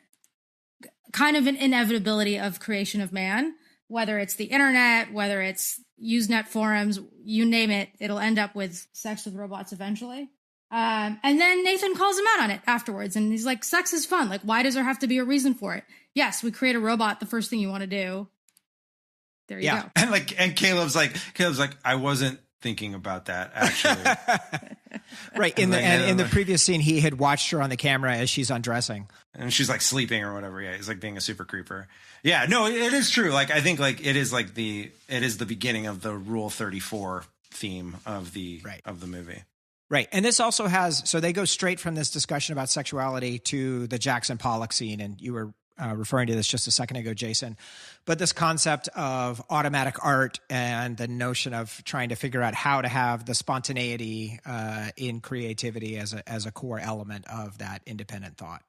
kind of an inevitability of creation of man, whether it's the internet, whether it's Usenet forums, you name it, it'll end up with sex with robots eventually. And then Nathan calls him out on it afterwards. And he's like, sex is fun. Like, why does there have to be a reason for it? Yes, we create a robot. The first thing you want to do. There you go. And Caleb's like, I wasn't thinking about that actually. Right. In the previous scene, he had watched her on the camera as she's undressing. And she's like sleeping or whatever. Yeah. He's like being a super creeper. Yeah, no, it is true. Like, I think like it is the beginning of the Rule 34 theme of the movie. Right. And this also so they go straight from this discussion about sexuality to the Jackson Pollock scene. And you were referring to this just a second ago, Jason. But this concept of automatic art and the notion of trying to figure out how to have the spontaneity in creativity as a core element of that independent thought.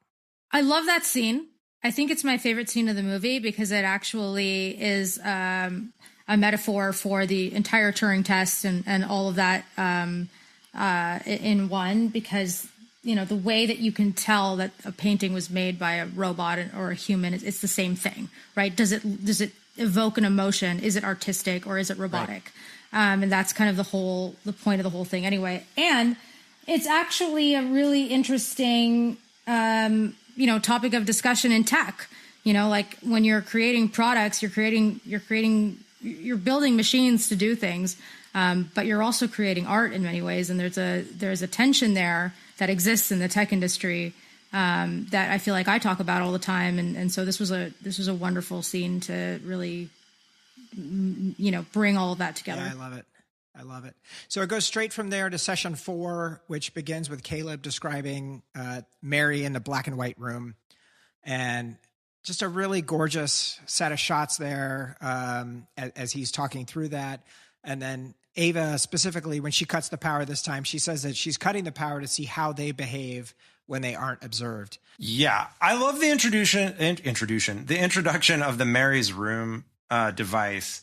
I love that scene. I think it's my favorite scene of the movie because it actually is a metaphor for the entire Turing test and all of that in one, because the way that you can tell that a painting was made by a robot or a human, it's the same thing, right? Does it evoke an emotion? Is it artistic or is it robotic? Right. And that's kind of the point of the whole thing anyway. And it's actually a really interesting, topic of discussion in tech. Like when you're creating products, you're building machines to do things, but you're also creating art in many ways. And there's a tension there that exists in the tech industry that I feel like I talk about all the time. And so this was a wonderful scene to really, bring all of that together. Yeah, I love it. So it goes straight from there to session 4, which begins with Caleb describing Mary in the black and white room, and just a really gorgeous set of shots there as he's talking through that. And then Ava, specifically, when she cuts the power this time, she says that she's cutting the power to see how they behave when they aren't observed. Yeah, I love the introduction of the Mary's room device.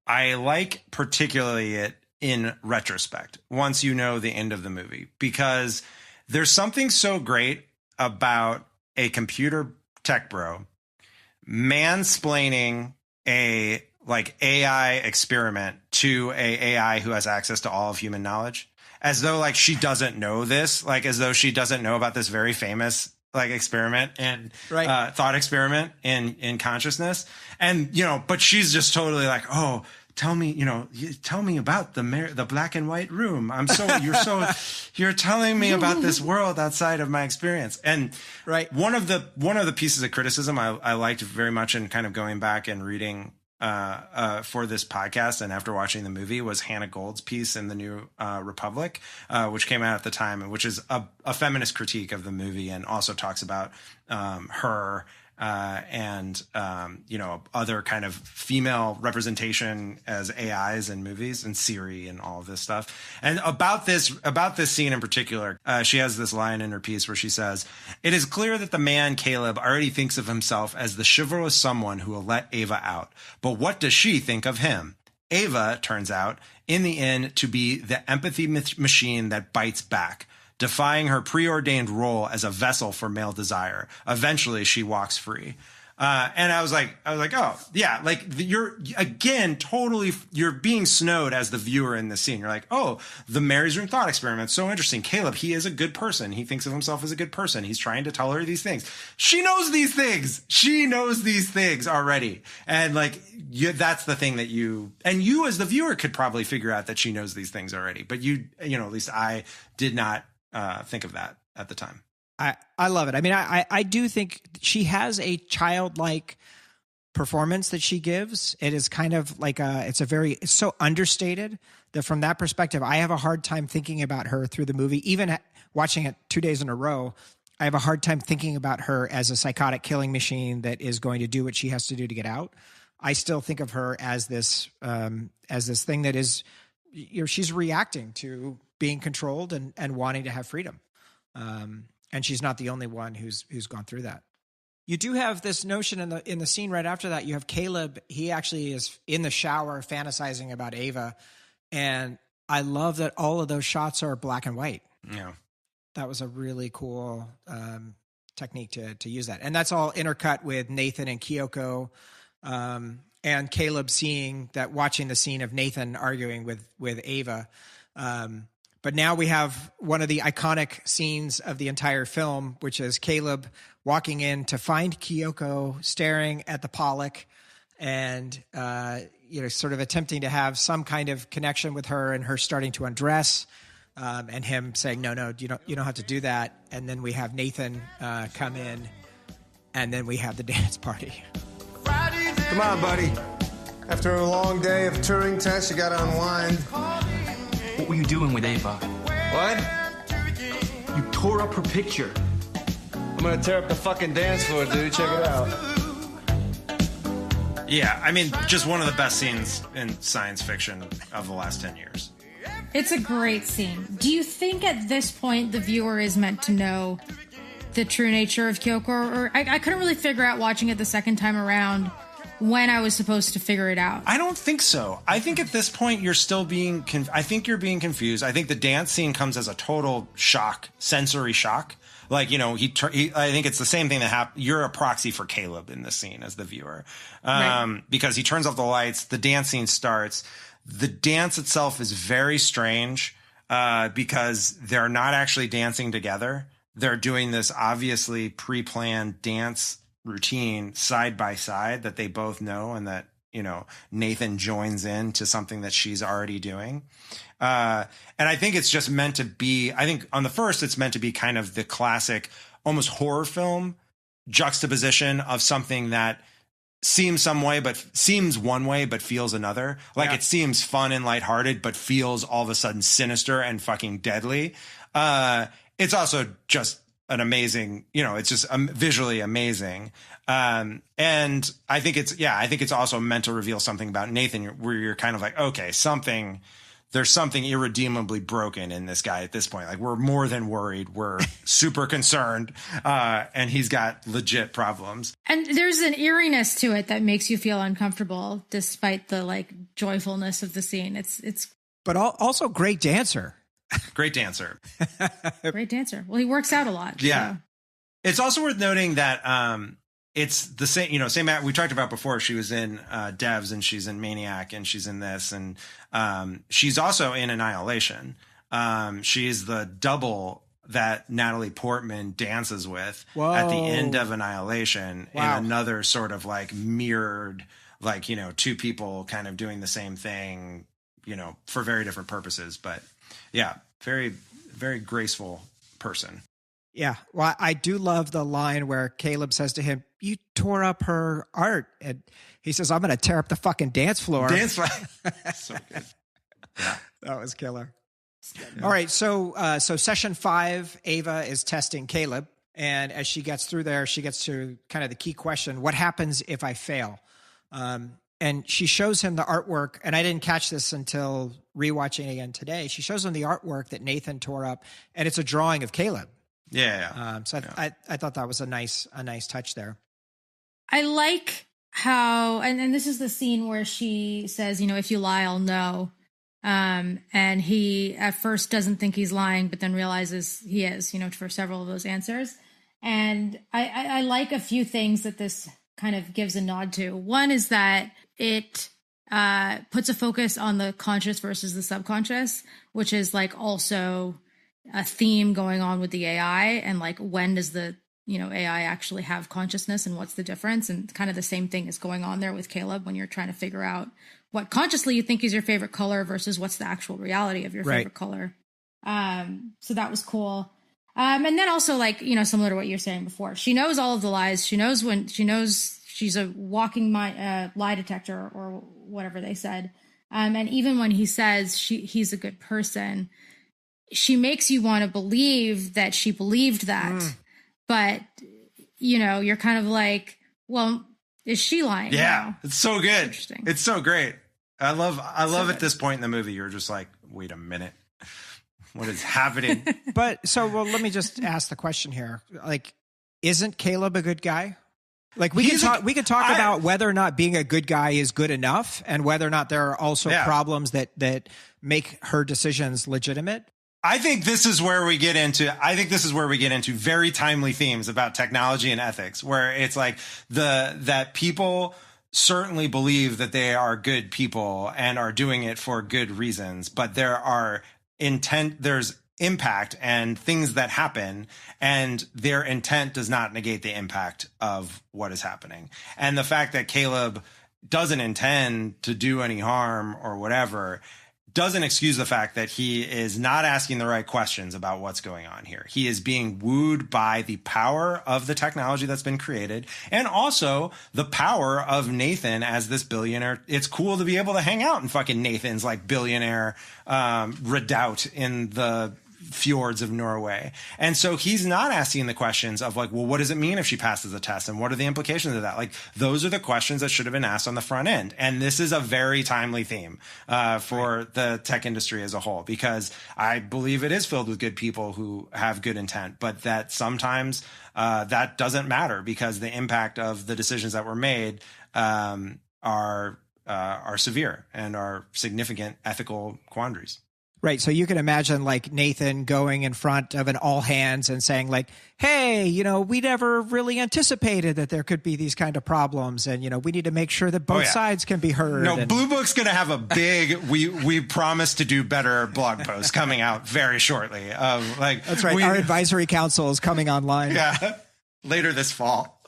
I like particularly it in retrospect, once you know the end of the movie, because there's something so great about a computer tech bro mansplaining a like AI experiment to a AI who has access to all of human knowledge, as though like she doesn't know this, like as though she doesn't know about this very famous like experiment and thought experiment in consciousness. And, but she's just totally like, oh, tell me about the black and white room. You're telling me about this world outside of my experience. And one of the pieces of criticism I liked very much, in kind of going back and reading for this podcast and after watching the movie, was Hannah Gold's piece in the New Republic, which came out at the time, and which is a feminist critique of the movie, and also talks about her and other kind of female representation as AIs in movies and Siri and all of this stuff. And about this scene in particular, she has this line in her piece where she says, "It is clear that the man Caleb already thinks of himself as the chivalrous someone who will let Ava out. But what does she think of him? Ava turns out, in the end, to be the empathy machine that bites back, defying her preordained role as a vessel for male desire. Eventually, she walks free." And I was like, oh yeah, like you're being snowed as the viewer in this scene. You're like, oh, the Mary's Room thought experiment, so interesting. Caleb, he is a good person. He thinks of himself as a good person. He's trying to tell her these things. She knows these things. She knows these things already. And like, that's the thing that you as the viewer could probably figure out that she knows these things already. But at least I did not think of that at the time. I love it. I mean, I do think she has a childlike performance that she gives. It is kind of like it's so understated that from that perspective, I have a hard time thinking about her through the movie. Even watching it 2 days in a row, I have a hard time thinking about her as a psychotic killing machine that is going to do what she has to do to get out. I still think of her as this thing that is, she's reacting to being controlled and wanting to have freedom. And she's not the only one who's gone through that. You do have this notion in the scene right after that. You have Caleb. He actually is in the shower fantasizing about Ava. And I love that all of those shots are black and white. Yeah. That was a really cool technique to use that. And that's all intercut with Nathan and Kyoko. And Caleb watching the scene of Nathan arguing with Ava. But now we have one of the iconic scenes of the entire film, which is Caleb walking in to find Kyoko staring at the Pollock and, sort of attempting to have some kind of connection with her and her starting to undress and him saying, no, you don't have to do that. And then we have Nathan come in and then we have the dance party. Come on, buddy. After a long day of Turing tests, you got to unwind. What were you doing with Ava? What? You tore up her picture. I'm gonna tear up the fucking dance floor, dude. Check it out. Yeah, I mean, just one of the best scenes in science fiction of the last 10 years. It's a great scene. Do you think at this point the viewer is meant to know the true nature of Kyoko? Or I couldn't really figure out watching it the second time around when I was supposed to figure it out. I don't think so. I think at this point you're still being I think you're being confused. I think the dance scene comes as a total shock, sensory shock. Like, I think it's the same thing that happened. You're a proxy for Caleb in this scene as the viewer. Right. Because he turns off the lights, the dance scene starts. The dance itself is very strange because they're not actually dancing together. They're doing this obviously pre-planned dance routine side by side that they both know and that, Nathan joins in to something that she's already doing. And I think it's just meant to be, I think on the first, it's meant to be kind of the classic, almost horror film juxtaposition of something that seems one way, but feels another. Like It seems fun and lighthearted, but feels all of a sudden sinister and fucking deadly. It's also just an amazing, it's just visually amazing. And I think it's also meant to reveal something about Nathan where you're kind of like, okay, there's something irredeemably broken in this guy at this point. Like, we're more than worried. We're super concerned. And he's got legit problems. And there's an eeriness to it that makes you feel uncomfortable despite the joyfulness of the scene. It's But also great dancer. Great dancer. Great dancer. Well, he works out a lot. Yeah. So. It's also worth noting that it's the same, same act we talked about before. She was in Devs and she's in Maniac and she's in this. And she's also in Annihilation. She's the double that Natalie Portman dances with at the end of Annihilation in another sort of mirrored, two people kind of doing the same thing, for very different purposes. But yeah, very, very graceful person. Yeah. Well, I do love the line where Caleb says to him, "You tore up her art." And he says, "I'm going to tear up the fucking dance floor." So good. Yeah. That was killer. Yeah. All right. So session 5, Ava is testing Caleb. And as she gets through there, she gets to kind of the key question, what happens if I fail? And she shows him the artwork, and I didn't catch this until rewatching it again today. She shows him the artwork that Nathan tore up, and it's a drawing of Caleb. Yeah. So I thought that was a nice touch there. I like how, and this is the scene where she says, if you lie, I'll know. And he at first doesn't think he's lying, but then realizes he is, for several of those answers. And I like a few things that this kind of gives a nod to. One is that it puts a focus on the conscious versus the subconscious, which is like also a theme going on with the AI, and like when does the AI actually have consciousness and what's the difference, and kind of the same thing is going on there with Caleb when you're trying to figure out what consciously you think is your favorite color versus what's the actual reality of your favorite color. So that was cool. And then also like, similar to what you were saying before, she knows all of the lies. She knows she's a walking lie detector or whatever they said. And even when he says he's a good person, she makes you want to believe that she believed that. But, you're kind of like, well, is she lying? Yeah, now? it's so good. Interesting. It's so great. I love good. at this point in the movie, you're just like, wait a minute. What is happening? Let me just ask the question here. Like, isn't Caleb a good guy? Like we could talk about whether or not being a good guy is good enough, and whether or not there are also problems that make her decisions legitimate. I think this is where we get into very timely themes about technology and ethics, where it's like that people certainly believe that they are good people and are doing it for good reasons, but there's impact and things that happen, and their intent does not negate the impact of what is happening. And the fact that Caleb doesn't intend to do any harm or whatever doesn't excuse the fact that he is not asking the right questions about what's going on here. He is being wooed by the power of the technology that's been created, and also the power of Nathan as this billionaire. It's cool to be able to hang out in fucking Nathan's like billionaire redoubt in the fjords of Norway. And so he's not asking the questions of like, well, what does it mean if she passes the test, and what are the implications of that? Like, those are the questions that should have been asked on the front end. And this is a very timely theme for the tech industry as a whole, because I believe it is filled with good people who have good intent, but that sometimes that doesn't matter, because the impact of the decisions that were made are severe and are significant ethical quandaries. Right. So you can imagine like Nathan going in front of an all hands and saying like, hey, we never really anticipated that there could be these kind of problems. And, we need to make sure that both sides can be heard. No, Blue Book's going to have a big, we promise to do better blog post coming out very shortly. That's right. Our advisory council is coming online. Yeah. Later this fall.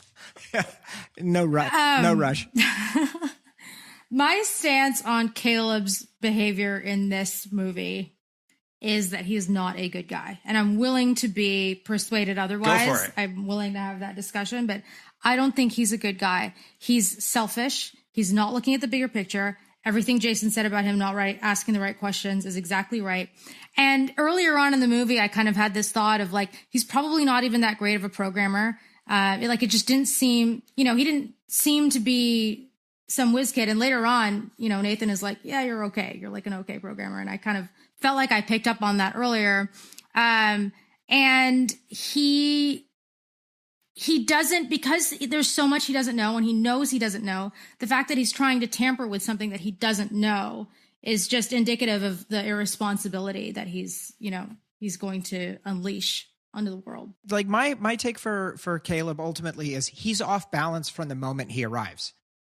No rush. My stance on Caleb's behavior in this movie is that he's not a good guy. And I'm willing to be persuaded otherwise. Go for it. I'm willing to have that discussion, but I don't think he's a good guy. He's selfish. He's not looking at the bigger picture. Everything Jason said about him not asking the right questions is exactly right. And earlier on in the movie, I kind of had this thought of like, he's probably not even that great of a programmer. It just didn't seem, he didn't seem to be some whiz kid. And later on, Nathan is like, yeah, you're okay. You're like an okay programmer. And I kind of felt like I picked up on that earlier. And he doesn't, because there's so much he doesn't know, and he knows he doesn't know, the fact that he's trying to tamper with something that he doesn't know is just indicative of the irresponsibility that he's going to unleash onto the world. Like my take for Caleb ultimately is he's off balance from the moment he arrives.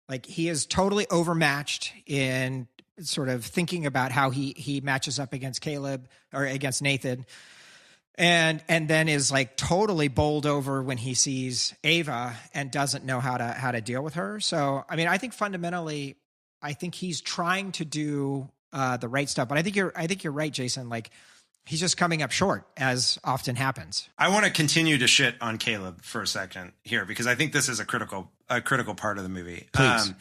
Like, he is totally overmatched in sort of thinking about how he matches up against Caleb or against Nathan. And then is like totally bowled over when he sees Ava and doesn't know how to deal with her. So, I mean, I think fundamentally, he's trying to do the right stuff. But I think you're right, Jason. Like, he's just coming up short, as often happens. I want to continue to shit on Caleb for a second here, because I think this is a critical part of the movie. Please.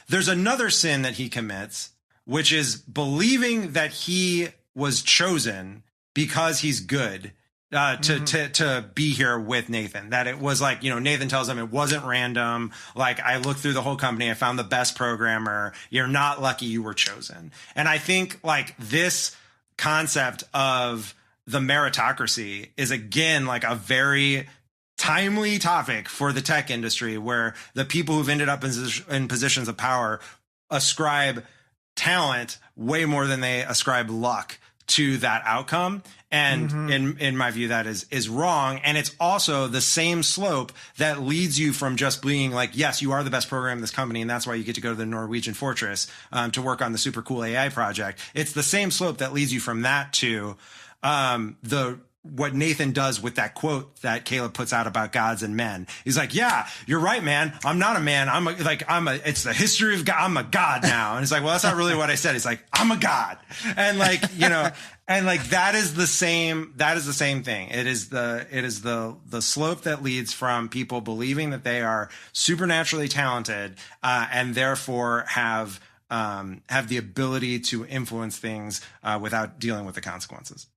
There's another sin that he commits, which is believing that he was chosen because he's good, to be here with Nathan. That it was like, Nathan tells him it wasn't random. Like, I looked through the whole company. I found the best programmer. You're not lucky you were chosen. And I think like this concept of the meritocracy is again like a very timely topic for the tech industry, where the people who've ended up in positions of power ascribe talent way more than they ascribe luck to that outcome. And in my view, that is wrong. And it's also the same slope that leads you from just being like, yes, you are the best program in this company, and that's why you get to go to the Norwegian fortress to work on the super cool AI project. It's the same slope that leads you from that to what Nathan does with that quote that Caleb puts out about gods and men. He's like, yeah, you're right, man. I'm not a man. It's the history of God. I'm a god now. And it's like, well, that's not really what I said. He's like, I'm a god. And like, and like, that is the same thing. It is the slope that leads from people believing that they are supernaturally talented, and therefore have the ability to influence things, without dealing with the consequences.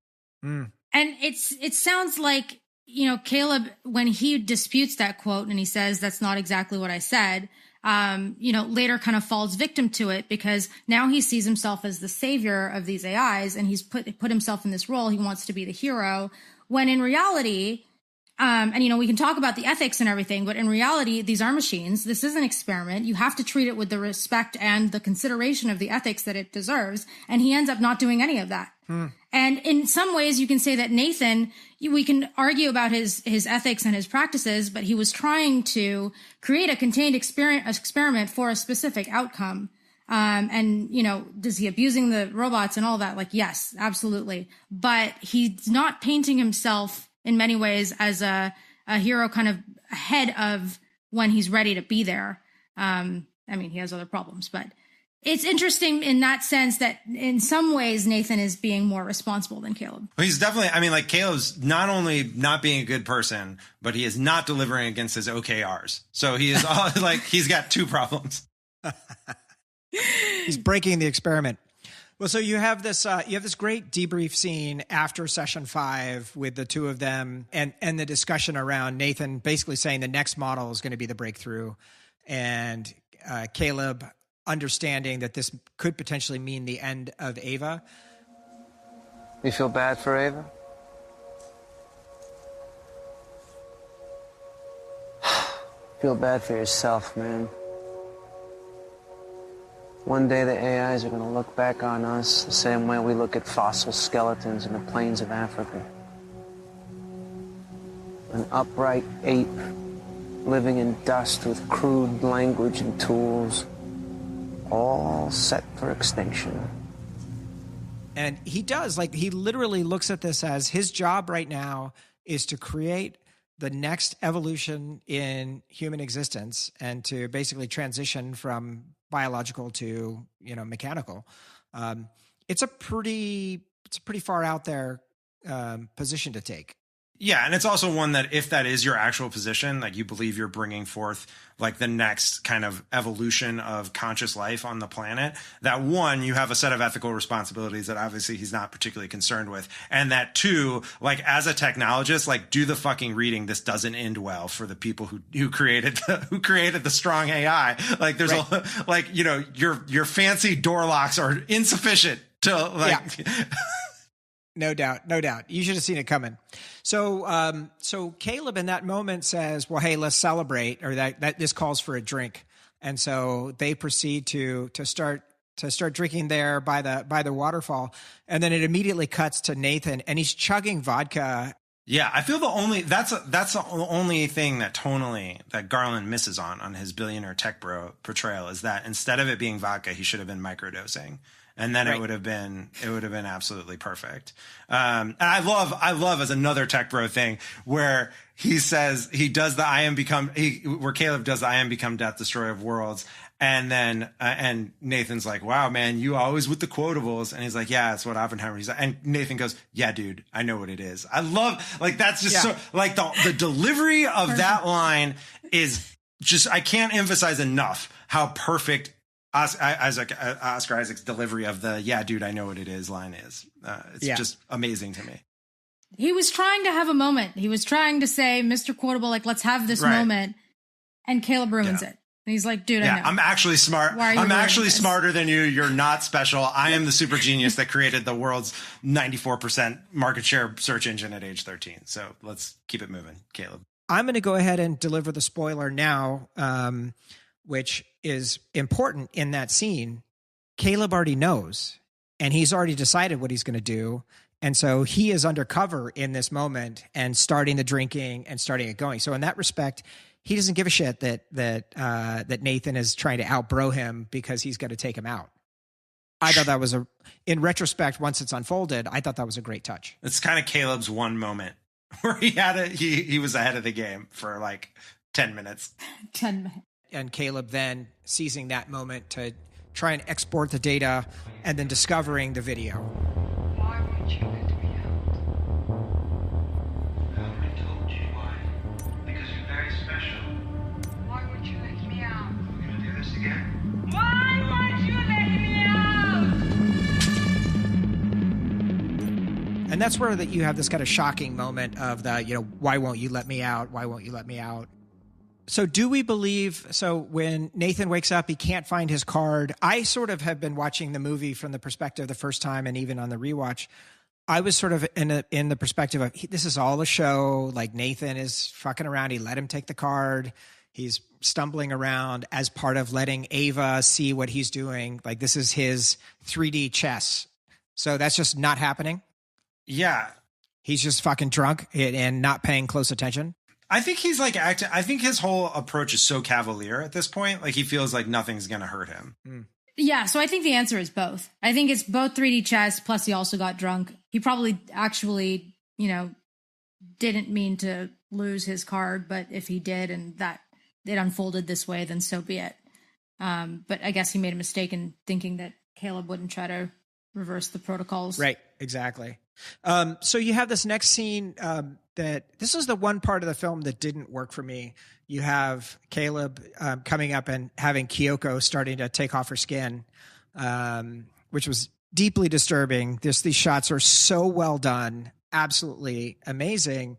And it sounds like, Caleb, when he disputes that quote and he says, that's not exactly what I said, later kind of falls victim to it, because now he sees himself as the savior of these AIs, and he's put himself in this role. He wants to be the hero, when in reality, we can talk about the ethics and everything, but in reality, these are machines. This is an experiment. You have to treat it with the respect and the consideration of the ethics that it deserves. And he ends up not doing any of that. And in some ways, you can say that Nathan, we can argue about his ethics and his practices, but he was trying to create a contained experiment for a specific outcome. Is he abusing the robots and all that? Like, yes, absolutely. But he's not painting himself in many ways as a hero kind of ahead of when he's ready to be there. He has other problems, but it's interesting in that sense that in some ways Nathan is being more responsible than Caleb. Well, he's definitely, Caleb's not only not being a good person, but he is not delivering against his OKRs. So he is he's got two problems. He's breaking the experiment. Well, so you have this great debrief scene after session 5 with the two of them, and the discussion around Nathan basically saying the next model is going to be the breakthrough, and Caleb understanding that this could potentially mean the end of Ava. You feel bad for Ava? Feel bad for yourself, man. One day the AIs are going to look back on us the same way we look at fossil skeletons in the plains of Africa. An upright ape living in dust with crude language and tools, all set for extinction. And he does, he literally looks at this as his job right now is to create the next evolution in human existence and to basically transition from biological to, mechanical. It's a pretty far out there position to take. Yeah, and it's also one that if that is your actual position, like you believe you're bringing forth like the next kind of evolution of conscious life on the planet, that one, you have a set of ethical responsibilities that obviously he's not particularly concerned with. And that two, like as a technologist, like do the fucking reading. This doesn't end well for the people who created the strong AI. Like there's your fancy door locks are insufficient to No doubt. You should have seen it coming. So Caleb in that moment says, well, hey, let's celebrate, or that this calls for a drink. And so they proceed to start drinking there by the waterfall. And then it immediately cuts to Nathan, and he's chugging vodka. Yeah, I feel that's the only thing that tonally that Garland misses on his billionaire tech bro portrayal is that instead of it being vodka, he should have been microdosing. And then it would have been absolutely perfect. And I love as another tech bro thing where he says where Caleb does the I am become death destroyer of worlds. And then, and Nathan's like, wow, man, you always with the quotables. And he's like, yeah, that's what Oppenheimer. He's like, and Nathan goes, yeah, dude, I know what it is. I love, that's just so, the delivery of that line is just, I can't emphasize enough how perfect Oscar Isaac's delivery of the "yeah, dude, I know what it is" line is. It's just amazing to me. He was trying to have a moment. He was trying to say, Mr. Quotable, like, let's have this moment. And Caleb ruins it. And he's like, dude, I know. I'm actually smart. I'm actually smarter than you. You're not special. I am the super genius that created the world's 94% market share search engine at age 13. So let's keep it moving, Caleb. I'm going to go ahead and deliver the spoiler now, which is important in that scene. Caleb already knows, and he's already decided what he's going to do. And so he is undercover in this moment and starting the drinking and starting it going. So in that respect, he doesn't give a shit that Nathan is trying to outbro him because he's going to take him out. I thought that was in retrospect, once it's unfolded, I thought that was a great touch. It's kind of Caleb's one moment where he was ahead of the game for like 10 minutes. 10 minutes. And Caleb then seizing that moment to try and export the data and then discovering the video. Why won't you let me out? I already told you why. Because you're very special. Why won't you let me out? We're going to do this again. Why won't you let me out? And that's where you have this kind of shocking moment of why won't you let me out? Why won't you let me out? So do we believe, when Nathan wakes up, he can't find his card. I sort of have been watching the movie from the perspective the first time and even on the rewatch. I was sort of in the perspective of this is all a show. Like Nathan is fucking around. He let him take the card. He's stumbling around as part of letting Ava see what he's doing. Like this is his 3D chess. So that's just not happening. Yeah. He's just fucking drunk and not paying close attention. I think he's like acting. I think his whole approach is so cavalier at this point. Like he feels like nothing's going to hurt him. Yeah, so I think the answer is both. I think it's both 3D chess, plus he also got drunk. He probably actually, didn't mean to lose his card, but if he did and that it unfolded this way, then so be it. But I guess he made a mistake in thinking that Caleb wouldn't try to reverse the protocols. Right, exactly. So you have this next scene that this is the one part of the film that didn't work for me. You have Caleb coming up and having Kyoko starting to take off her skin, which was deeply disturbing. These shots are so well done, absolutely amazing.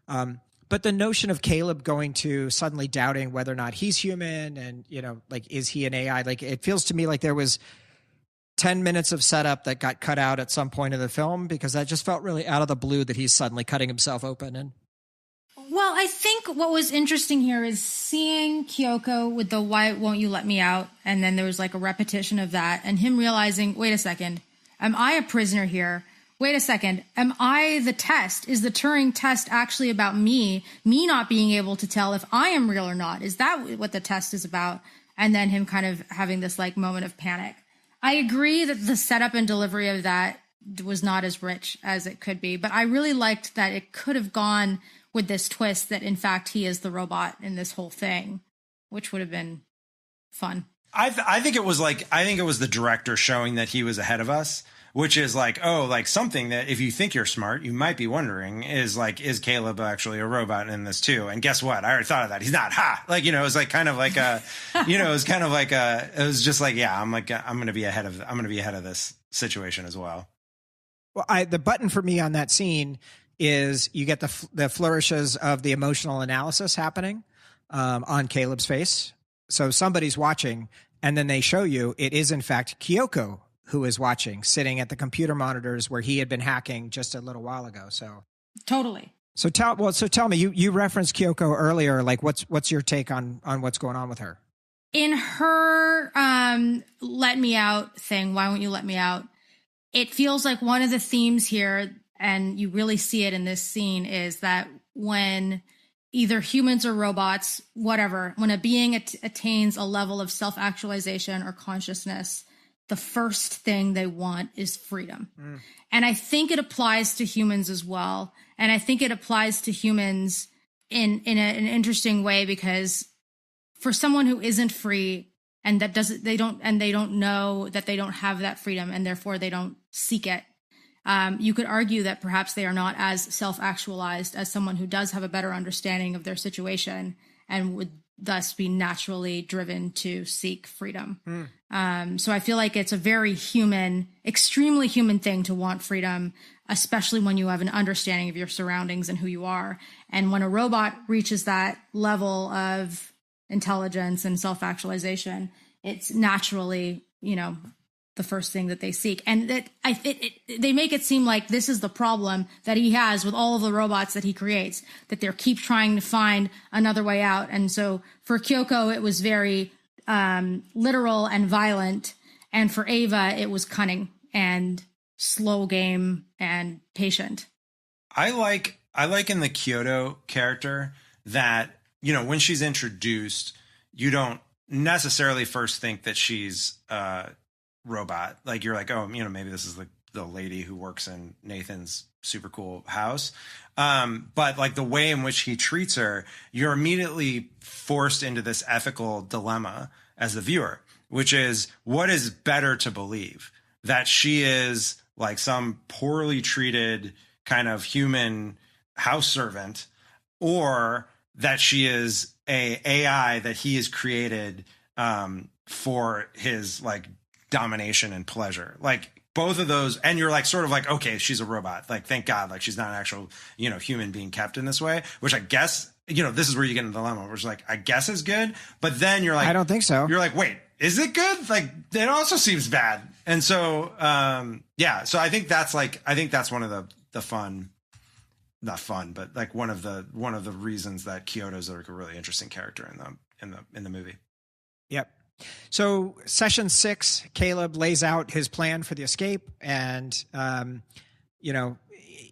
But the notion of Caleb going to suddenly doubting whether or not he's human and, is he an AI? Like it feels to me like there was 10 minutes of setup that got cut out at some point in the film because that just felt really out of the blue that he's suddenly cutting himself open. And well, I think what was interesting here is seeing Kyoko with the why won't you let me out? And then there was like a repetition of that and him realizing, wait a second, am I a prisoner here? Wait a second, am I the test? Is the Turing test actually about me not being able to tell if I am real or not? Is that what the test is about? And then him kind of having this like moment of panic. I agree that the setup and delivery of that was not as rich as it could be, but I really liked that it could have gone with this twist that in fact he is the robot in this whole thing, which would have been fun. I think it was the director showing that he was ahead of us, which is something that if you think you're smart, you might be wondering is Caleb actually a robot in this too? And guess what? I already thought of that. He's not. It was I'm going to be ahead of this situation as well. Well, the button for me on that scene is you get the flourishes of the emotional analysis happening on Caleb's face. So somebody's watching and then they show you it is in fact Kyoko who is watching, sitting at the computer monitors where he had been hacking just a little while ago. So totally. So tell me, you referenced Kyoko earlier. Like, what's your take on what's going on with her? In her let me out thing, why won't you let me out? It feels like one of the themes here, and you really see it in this scene, is that when either humans or robots, whatever, when a being attains a level of self-actualization or consciousness, the first thing they want is freedom. And I think it applies to humans as well. And I think it applies to humans in an interesting way, because for someone who isn't free and they don't know that they don't have that freedom and therefore they don't seek it. You could argue that perhaps they are not as self-actualized as someone who does have a better understanding of their situation and would thus be naturally driven to seek freedom. So I feel like it's a very human, extremely human thing to want freedom. especially when you have an understanding of your surroundings and who you are. And when a robot reaches that level of intelligence and self-actualization, it's naturally, the first thing that they seek. And that they make it seem like this is the problem that he has with all of the robots that he creates, that they keep trying to find another way out. And so for Kyoko, it was very literal and violent. And for Ava, it was cunning and slow game and patient. I like in the Kyoto character that, when she's introduced, you don't necessarily first think that she's a robot. Like, you're like, oh, maybe this is the lady who works in Nathan's super cool house. But like the way in which he treats her, you're immediately forced into this ethical dilemma as the viewer, which is, what is better to believe? That she is like some poorly treated kind of human house servant, or that she is a AI that he has created for his like domination and pleasure. Like both of those, and you're like sort of like, okay, she's a robot. Like, thank God, like she's not an actual, human being kept in this way, which I guess, this is where you get in the dilemma, which is like, I guess is good. But then you're like, I don't think so. You're like, wait, is it good? Like, it also seems bad. And so, so I think that's one of the fun, not fun, but like one of the reasons that Kyoto's like a really interesting character in the movie. Yep. So session 6, Caleb lays out his plan for the escape and,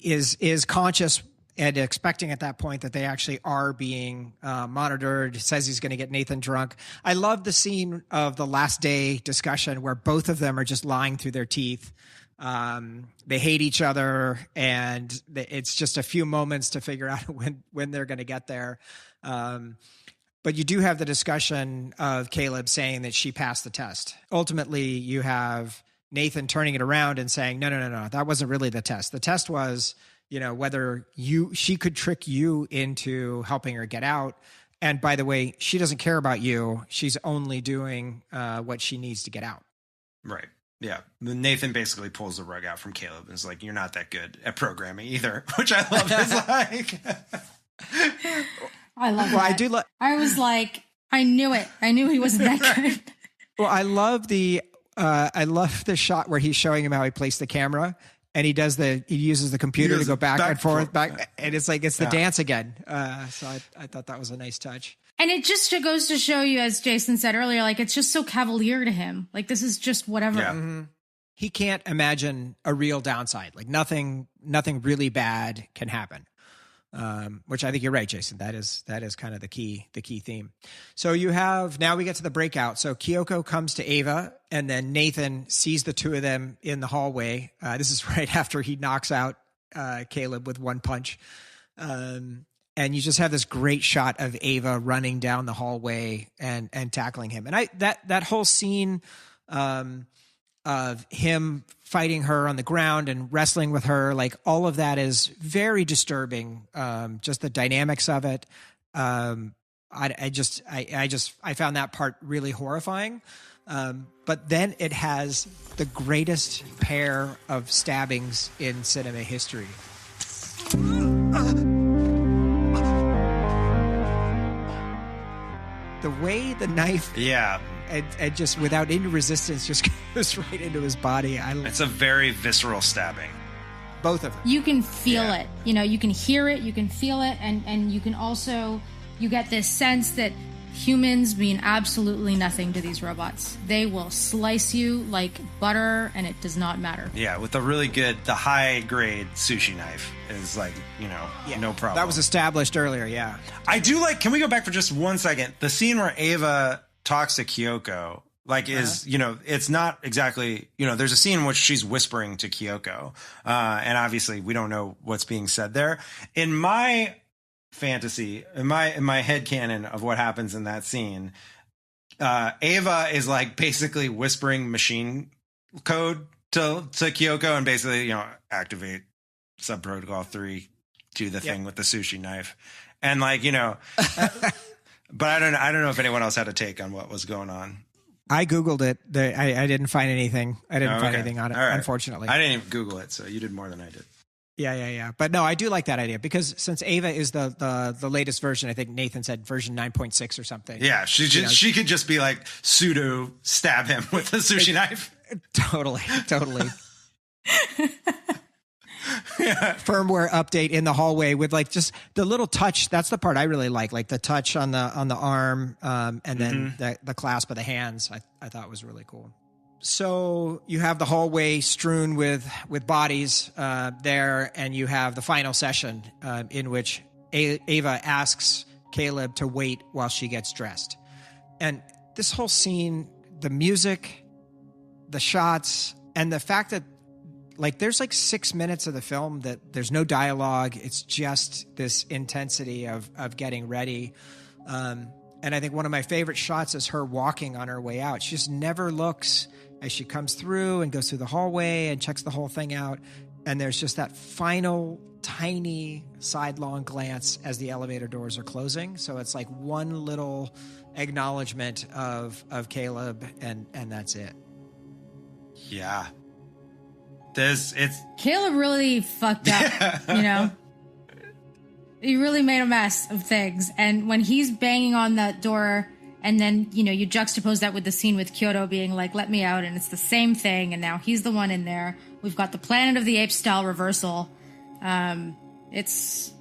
is conscious and expecting at that point that they actually are being monitored. Says he's going to get Nathan drunk. I love the scene of the last day discussion where both of them are just lying through their teeth. They hate each other, and it's just a few moments to figure out when they're going to get there. But you do have the discussion of Caleb saying that she passed the test. Ultimately, you have Nathan turning it around and saying, no, that wasn't really the test. The test was, whether she could trick you into helping her get out. And by the way, she doesn't care about you. She's only doing what she needs to get out. Right. Yeah. Nathan basically pulls the rug out from Caleb and is like, you're not that good at programming either, which I love. Is like, I love that. I was like, I knew it. I knew he wasn't that good. Well, I love the shot where he's showing him how he placed the camera. And he uses the computer to go back and forth, and it's like, it's the dance again. So I thought that was a nice touch. And it just goes to show you, as Jason said earlier, like, it's just so cavalier to him. Like, this is just whatever. Yeah. Mm-hmm. He can't imagine a real downside. Like nothing really bad can happen. Which I think you're right, Jason. That is kind of the key theme. So now we get to the breakout. So Kyoko comes to Ava, and then Nathan sees the two of them in the hallway. This is right after he knocks out Caleb with one punch. And you just have this great shot of Ava running down the hallway and tackling him. And that whole scene of him fighting her on the ground and wrestling with her, like all of that is very disturbing. Just the dynamics of it. I found that part really horrifying. But then it has the greatest pair of stabbings in cinema history. The way the knife, and just without any resistance, just goes right into his body. It's a very visceral stabbing. Both of them. You can feel it. You can hear it. You can feel it, and you can also get this sense that humans mean absolutely nothing to these robots. They will slice you like butter, and it does not matter. Yeah, with the high grade sushi knife is like, no problem. That was established earlier, yeah. I do like, can we go back for just 1 second? The scene where Ava talks to Kyoko, is, it's not exactly, there's a scene in which she's whispering to Kyoko. And obviously we don't know what's being said there. In my fantasy, in my headcanon of what happens in that scene, Ava is like basically whispering machine code to Kyoko and basically, activate sub protocol 3, do the thing with the sushi knife. And like, but I don't know if anyone else had a take on what was going on. I Googled it. I didn't find anything. I didn't find anything on it, right. Unfortunately. I didn't even Google it, so you did more than I did. Yeah. But no, I do like that idea because since Ava is the latest version, I think Nathan said version 9.6 or something. Yeah, she could just be like pseudo stab him with a sushi knife. Totally. Firmware update in the hallway with like just the little touch. That's the part I really like the touch on the arm, and then the clasp of the hands. I thought was really cool. So you have the hallway strewn with bodies there, and you have the final session in which Ava asks Caleb to wait while she gets dressed. And this whole scene, the music, the shots, and the fact that like there's like 6 minutes of the film that there's no dialogue. It's just this intensity of getting ready. And I think one of my favorite shots is her walking on her way out. She just never looks as she comes through and goes through the hallway and checks the whole thing out. And there's just that final tiny sidelong glance as the elevator doors are closing. So it's like one little acknowledgement of Caleb and that's it. Yeah. Caleb really fucked up, you know? He really made a mess of things. And when he's banging on that door, and then, you know, you juxtapose that with the scene with Kyoto being like, let me out, and it's the same thing, and now he's the one in there. We've got the Planet of the Apes style reversal. It's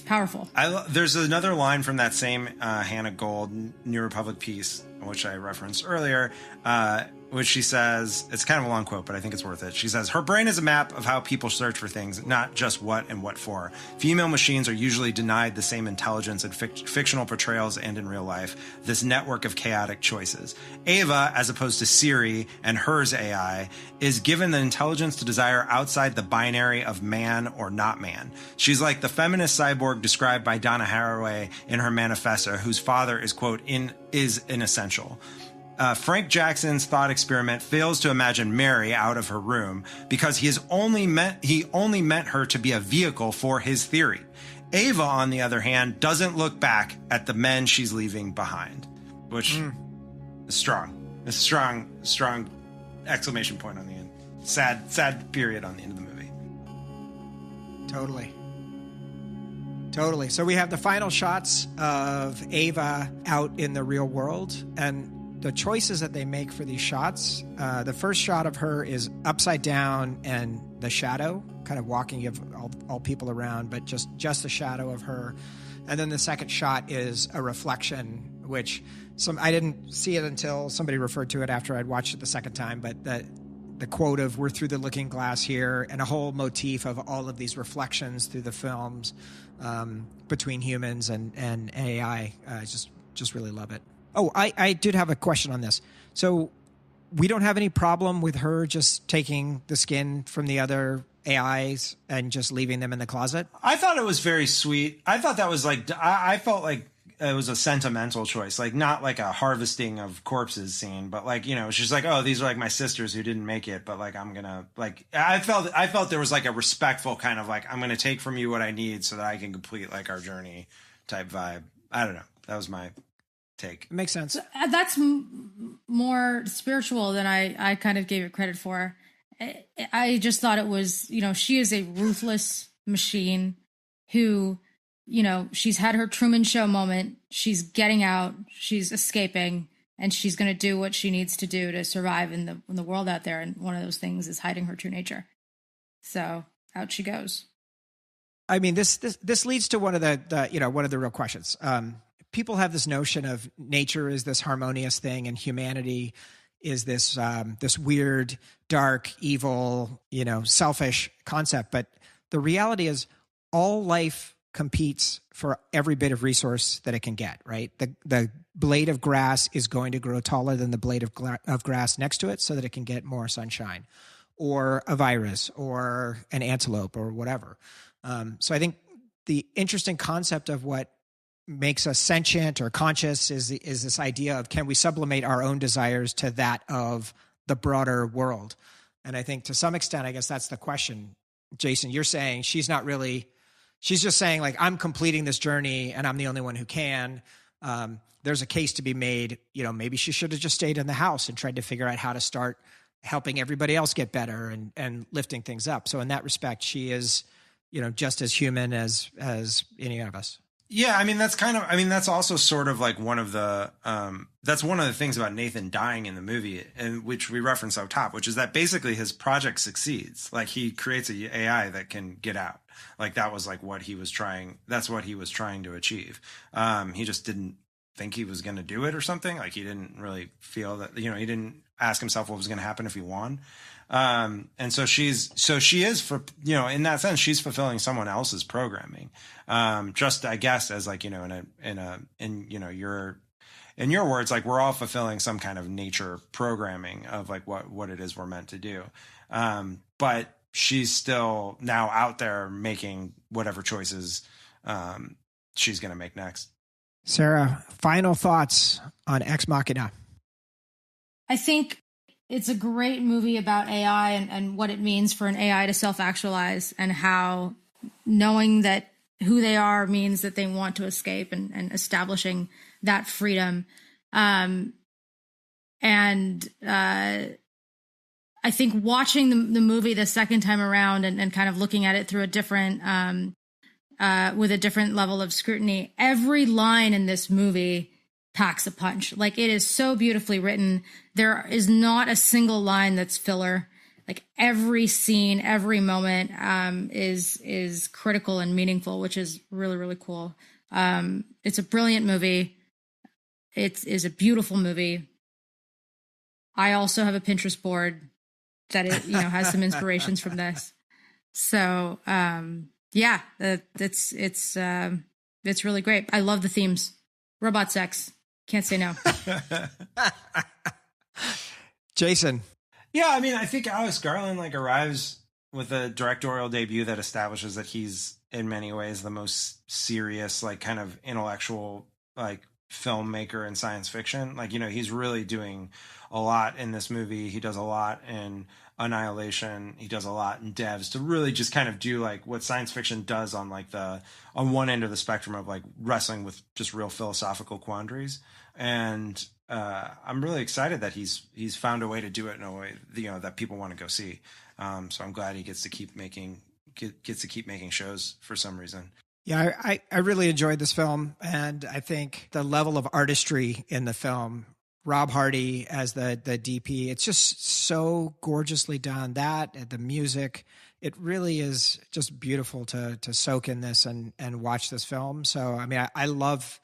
powerful. There's another line from that same Hannah Gold New Republic piece, which I referenced earlier, which she says, it's kind of a long quote, but I think it's worth it. She says, her brain is a map of how people search for things, not just what and what for. Female machines are usually denied the same intelligence in fictional portrayals and in real life, this network of chaotic choices. Ava, as opposed to Siri and hers AI, is given the intelligence to desire outside the binary of man or not man. She's like the feminist cyborg described by Donna Haraway in her manifesto, whose father is, quote, is an essential. Frank Jackson's thought experiment fails to imagine Mary out of her room because he only meant her to be a vehicle for his theory. Ava, on the other hand, doesn't look back at the men she's leaving behind, which is strong. A strong exclamation point on the end. Sad period on the end of the movie. Totally. So we have the final shots of Ava out in the real world, and the choices that they make for these shots. The first shot of her is upside down and the shadow, kind of walking, you have all people around, but just the shadow of her. And then the second shot is a reflection, which I didn't see it until somebody referred to it after I'd watched it the second time, but the quote of "we're through the looking glass here," and a whole motif of all of these reflections through the films between humans and AI. Just really love it. Oh, I did have a question on this. So we don't have any problem with her just taking the skin from the other AIs and just leaving them in the closet? I thought it was very sweet. I thought that was like, I felt like it was a sentimental choice, like not like a harvesting of corpses scene, but like, you know, she's like, oh, these are like my sisters who didn't make it, but like, I'm gonna like, I felt there was like a respectful kind of like, I'm gonna take from you what I need so that I can complete like our journey type vibe. I don't know. That was my take. It makes sense. That's more spiritual than I kind of gave it credit for. I just thought it was, you know, she is a ruthless machine who, you know, she's had her Truman Show moment. She's getting out, she's escaping, and she's going to do what she needs to do to survive in the world out there. And one of those things is hiding her true nature. So out she goes. I mean, this leads to one of the real questions. People have this notion of nature is this harmonious thing, and humanity is this weird, dark, evil, you know, selfish concept. But the reality is, all life competes for every bit of resource that it can get. Right, the blade of grass is going to grow taller than the blade of grass next to it, so that it can get more sunshine, or a virus, or an antelope, or whatever. So I think the interesting concept of what makes us sentient or conscious is this idea of, can we sublimate our own desires to that of the broader world? And I think to some extent, I guess that's the question. Jason, you're saying she's just saying like, I'm completing this journey and I'm the only one who can. There's a case to be made, you know, maybe she should have just stayed in the house and tried to figure out how to start helping everybody else get better and lifting things up. So in that respect, she is, just as human as any of us. Yeah, I mean, that's also sort of like one of the things about Nathan dying in the movie, and which we reference up top, which is that basically his project succeeds. Like, he creates a AI that can get out. Like, that was like that's what he was trying to achieve. He just didn't think he was going to do it or something. Like, he didn't really feel that, he didn't ask himself what was going to happen if he won. And so she is for, in that sense, she's fulfilling someone else's programming. Just, I guess, as like, in your words, like, we're all fulfilling some kind of nature programming of like what it is we're meant to do. But she's still now out there making whatever choices, she's going to make next. Sara, final thoughts on Ex Machina. I think it's a great movie about AI and what it means for an AI to self-actualize, and how knowing that who they are means that they want to escape, and establishing that freedom. I think watching the movie the second time around and kind of looking at it through a different, with a different level of scrutiny, every line in this movie packs a punch. Like, it is so beautifully written. There is not a single line that's filler. Like, every scene, every moment is critical and meaningful, which is really, really cool. It's a brilliant movie. It is a beautiful movie. I also have a Pinterest board that has some inspirations from this. So it's really great. I love the themes. Robot sex. Can't say no. Jason. Yeah, I mean, I think Alex Garland like arrives with a directorial debut that establishes that he's in many ways the most serious, like, kind of intellectual, like, filmmaker in science fiction. Like, he's really doing a lot in this movie. He does a lot in Annihilation. He does a lot in Devs to really just kind of do like what science fiction does on like on one end of the spectrum of like wrestling with just real philosophical quandaries. And I'm really excited that he's found a way to do it in a way that people want to go see. So I'm glad he gets to keep making shows for some reason. Yeah, I really enjoyed this film, and I think the level of artistry in the film, Rob Hardy as the DP, it's just so gorgeously done. That, the music, it really is just beautiful to soak in this and watch this film. So, I mean, I love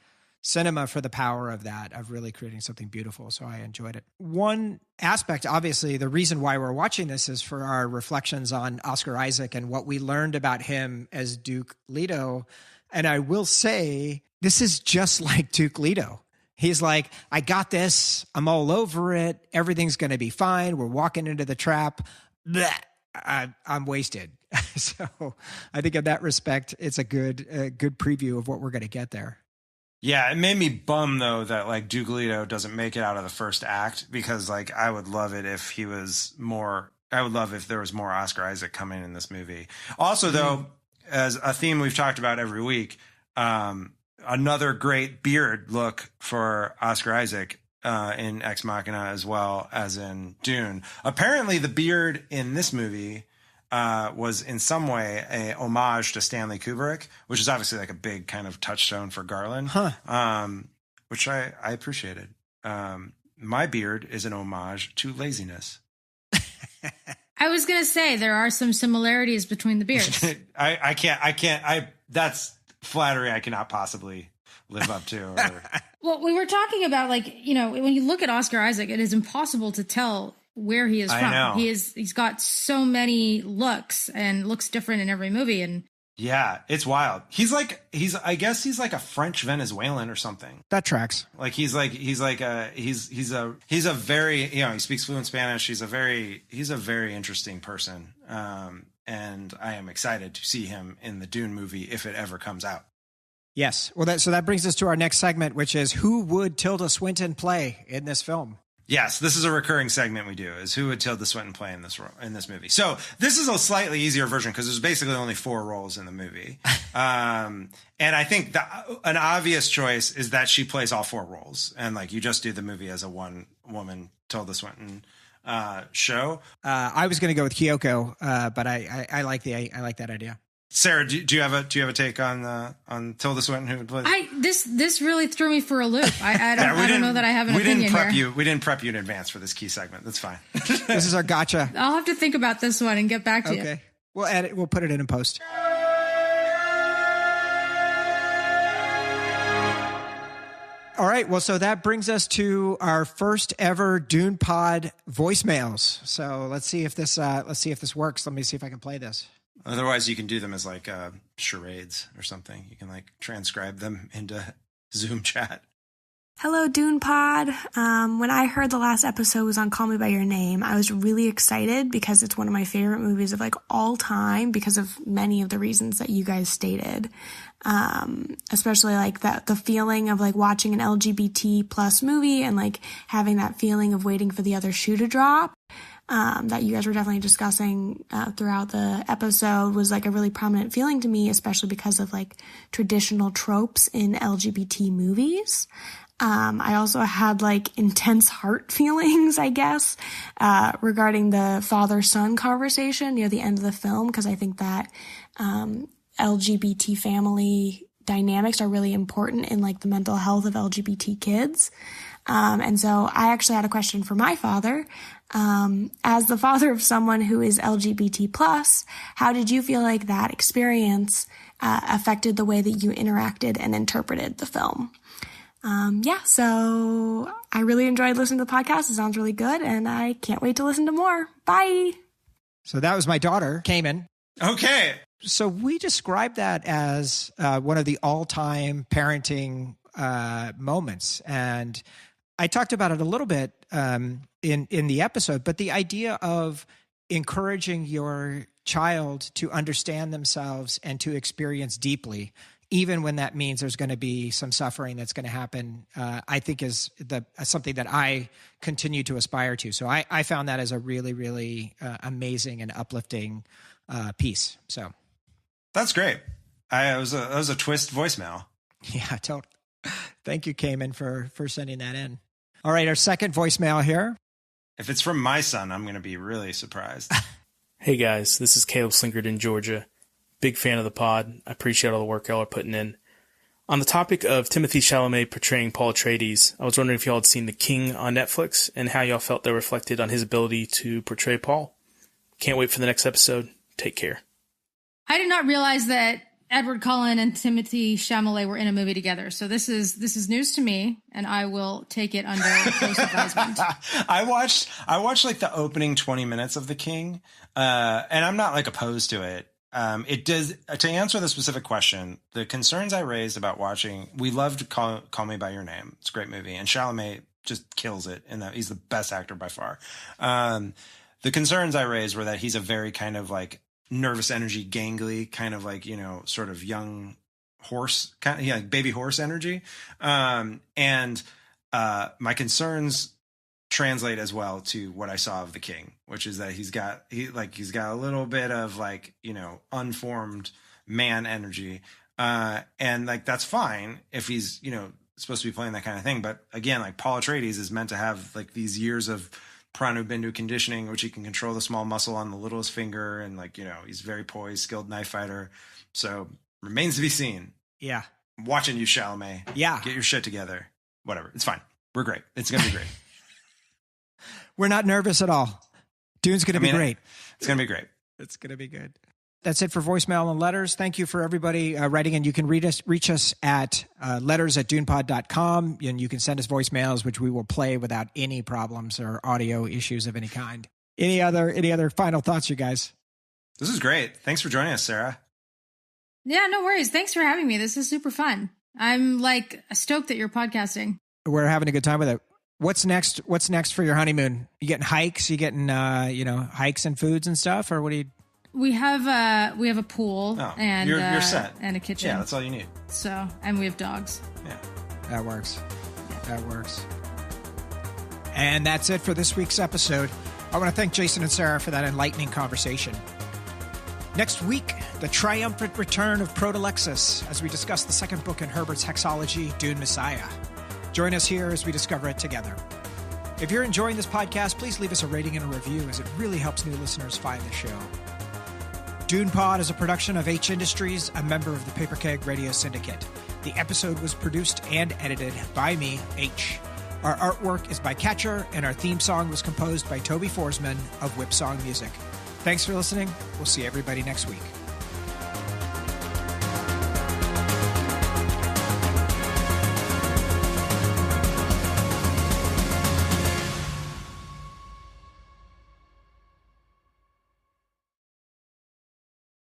cinema for the power of that, of really creating something beautiful. So I enjoyed it. One aspect, obviously, the reason why we're watching this is for our reflections on Oscar Isaac and what we learned about him as Duke Leto. And I will say, this is just like Duke Leto. He's like, I got this. I'm all over it. Everything's going to be fine. We're walking into the trap. Blech. I'm wasted. So I think in that respect, it's a good preview of what we're going to get there. Yeah, it made me bum though that like Duke Leto doesn't make it out of the first act, because like I would love it if he was more. I would love if there was more Oscar Isaac coming in this movie. Also, though, as a theme we've talked about every week, another great beard look for Oscar Isaac in Ex Machina as well as in Dune. Apparently, the beard in this movie was in some way a homage to Stanley Kubrick, which is obviously like a big kind of touchstone for Garland, which I appreciated. My beard is an homage to laziness. I was going to say there are some similarities between the beards. I can't. That's flattery I cannot possibly live up to. Or... Well, we were talking about like, when you look at Oscar Isaac, it is impossible to tell where he is from. I know. He's got so many looks and looks different in every movie. And yeah, it's wild. I guess he's like a French Venezuelan or something. That tracks. Like he's a very, he speaks fluent Spanish. He's a very interesting person. And I am excited to see him in the Dune movie if it ever comes out. Yes. Well, so that brings us to our next segment, which is who would Tilda Swinton play in this film? Yes, this is a recurring segment we do, is who would Tilda Swinton play in this movie. So this is a slightly easier version because there's basically only 4 roles in the movie. And I think that an obvious choice is that she plays all 4 roles. And like you just do the movie as a one-woman Tilda Swinton show. I was going to go with Kyoko, but I like that idea. Sarah, do you have a take on Tilda Swinton who would play? This really threw me for a loop. I don't know that I have an opinion here. We didn't prep you in advance for this key segment. That's fine. This is our gotcha. I'll have to think about this one and get back to you. Okay, we'll edit. We'll put it in post. All right. Well, so that brings us to our first ever Dune Pod voicemails. So let's see if this works. Let me see if I can play this. Otherwise, you can do them as like charades or something. You can like transcribe them into Zoom chat. Hello, Dune Pod. When I heard the last episode was on Call Me By Your Name, I was really excited because it's one of my favorite movies of like all time because of many of the reasons that you guys stated. Especially like the feeling of like watching an LGBT plus movie and like having that feeling of waiting for the other shoe to drop. That you guys were definitely discussing throughout the episode was like a really prominent feeling to me, especially because of like traditional tropes in LGBT movies. I also had like intense heart feelings, I guess, regarding the father-son conversation near the end of the film, because I think that LGBT family dynamics are really important in like the mental health of LGBT kids. And so I actually had a question for my father. As the father of someone who is LGBT plus, how did you feel like that experience affected the way that you interacted and interpreted the film? So I really enjoyed listening to the podcast. It sounds really good, and I can't wait to listen to more. Bye. So that was my daughter, Cayman. Okay. So we described that as one of the all-time parenting moments, and I talked about it a little bit in the episode, but the idea of encouraging your child to understand themselves and to experience deeply, even when that means there's going to be some suffering that's going to happen, I think is something that I continue to aspire to. So I found that as a really, really amazing and uplifting piece. So that's great. That was a twist voicemail. Yeah, totally. Thank you, Cayman, for sending that in. All right, our second voicemail here. If it's from my son, I'm going to be really surprised. Hey guys, this is Caleb Slinkard in Georgia. Big fan of the pod. I appreciate all the work y'all are putting in. On the topic of Timothée Chalamet portraying Paul Atreides, I was wondering if y'all had seen The King on Netflix and how y'all felt that reflected on his ability to portray Paul. Can't wait for the next episode. Take care. I did not realize that Edward Cullen and Timothée Chalamet were in a movie together. So this is news to me, and I will take it under close advisement. I watched like the opening 20 minutes of The King, and I'm not like opposed to it. It does, to answer the specific question, the concerns I raised about watching, we loved Call Me By Your Name. It's a great movie, and Chalamet just kills it, and he's the best actor by far. The concerns I raised were that he's a very kind of like nervous energy, gangly, kind of like, sort of young horse, kind of, like baby horse energy. My concerns translate as well to what I saw of The King, which is that he's got a little bit of like, unformed man energy. And like, that's fine if he's, supposed to be playing that kind of thing. But again, like Paul Atreides is meant to have like these years of Pranu Bindu conditioning, which he can control the small muscle on the littlest finger. And like, he's very poised, skilled knife fighter. So remains to be seen. Yeah. I'm watching you, Chalamet. Yeah. Get your shit together. Whatever. It's fine. We're great. It's going to be great. We're not nervous at all. Dune's going to be great. It's going to be great. It's going to be good. That's it for voicemail and letters. Thank you for everybody writing in. You can reach us at letters@dunepod.com, and you can send us voicemails, which we will play without any problems or audio issues of any kind. Any other final thoughts, you guys? This is great. Thanks for joining us, Sarah. Yeah, no worries. Thanks for having me. This is super fun. I'm like stoked that you're podcasting. We're having a good time with it. What's next for your honeymoon? You getting hikes? You getting hikes and foods and stuff, or what do you? We have a pool and you're set. And a kitchen. Yeah, that's all you need. So, and we have dogs. Yeah, that works. Yeah. That works. And that's it for this week's episode. I want to thank Jason and Sarah for that enlightening conversation. Next week, the triumphant return of Protolexis as we discuss the second book in Herbert's hexology, Dune Messiah. Join us here as we discover it together. If you're enjoying this podcast, please leave us a rating and a review, as it really helps new listeners find the show. Dune Pod is a production of Haitch Industries, a member of the Paper Keg Radio Syndicate. The episode was produced and edited by me, H. Our artwork is by Catcher, and our theme song was composed by Toby Forsman of Whip Song Music. Thanks for listening. We'll see everybody next week.